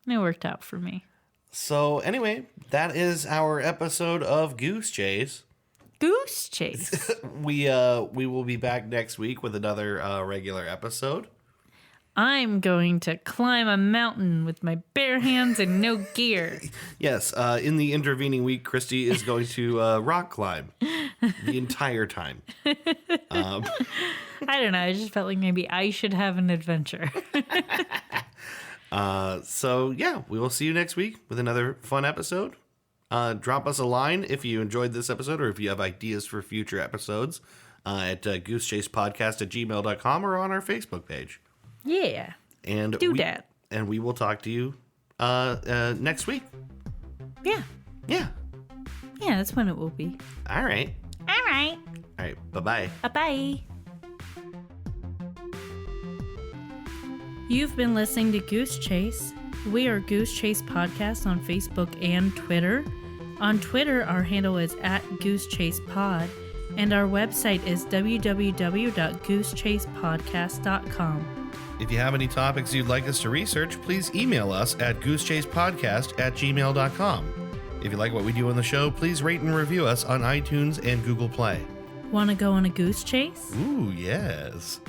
It worked out for me. So anyway, that is our episode of Goose Chase. Goose Chase. We will be back next week with another regular episode. I'm going to climb a mountain with my bare hands and no gear. Yes, in the intervening week, Christy is going to rock climb the entire time. I don't know. I just felt like maybe I should have an adventure. So yeah, we will see you next week with another fun episode. Drop us a line if you enjoyed this episode or if you have ideas for future episodes at goosechasepodcast@gmail.com or on our Facebook page. Yeah. And do that. And we will talk to you next week. Yeah. Yeah. Yeah, that's when it will be. All right. All right. All right. Bye-bye. Bye-bye. You've been listening to Goose Chase. We are Goose Chase Podcast on Facebook and Twitter. On Twitter, our handle is @GooseChasePod, and our website is www.goosechasepodcast.com. If you have any topics you'd like us to research, please email us at goosechasepodcast@gmail.com. If you like what we do on the show, please rate and review us on iTunes and Google Play. Want to go on a goose chase? Ooh, yes.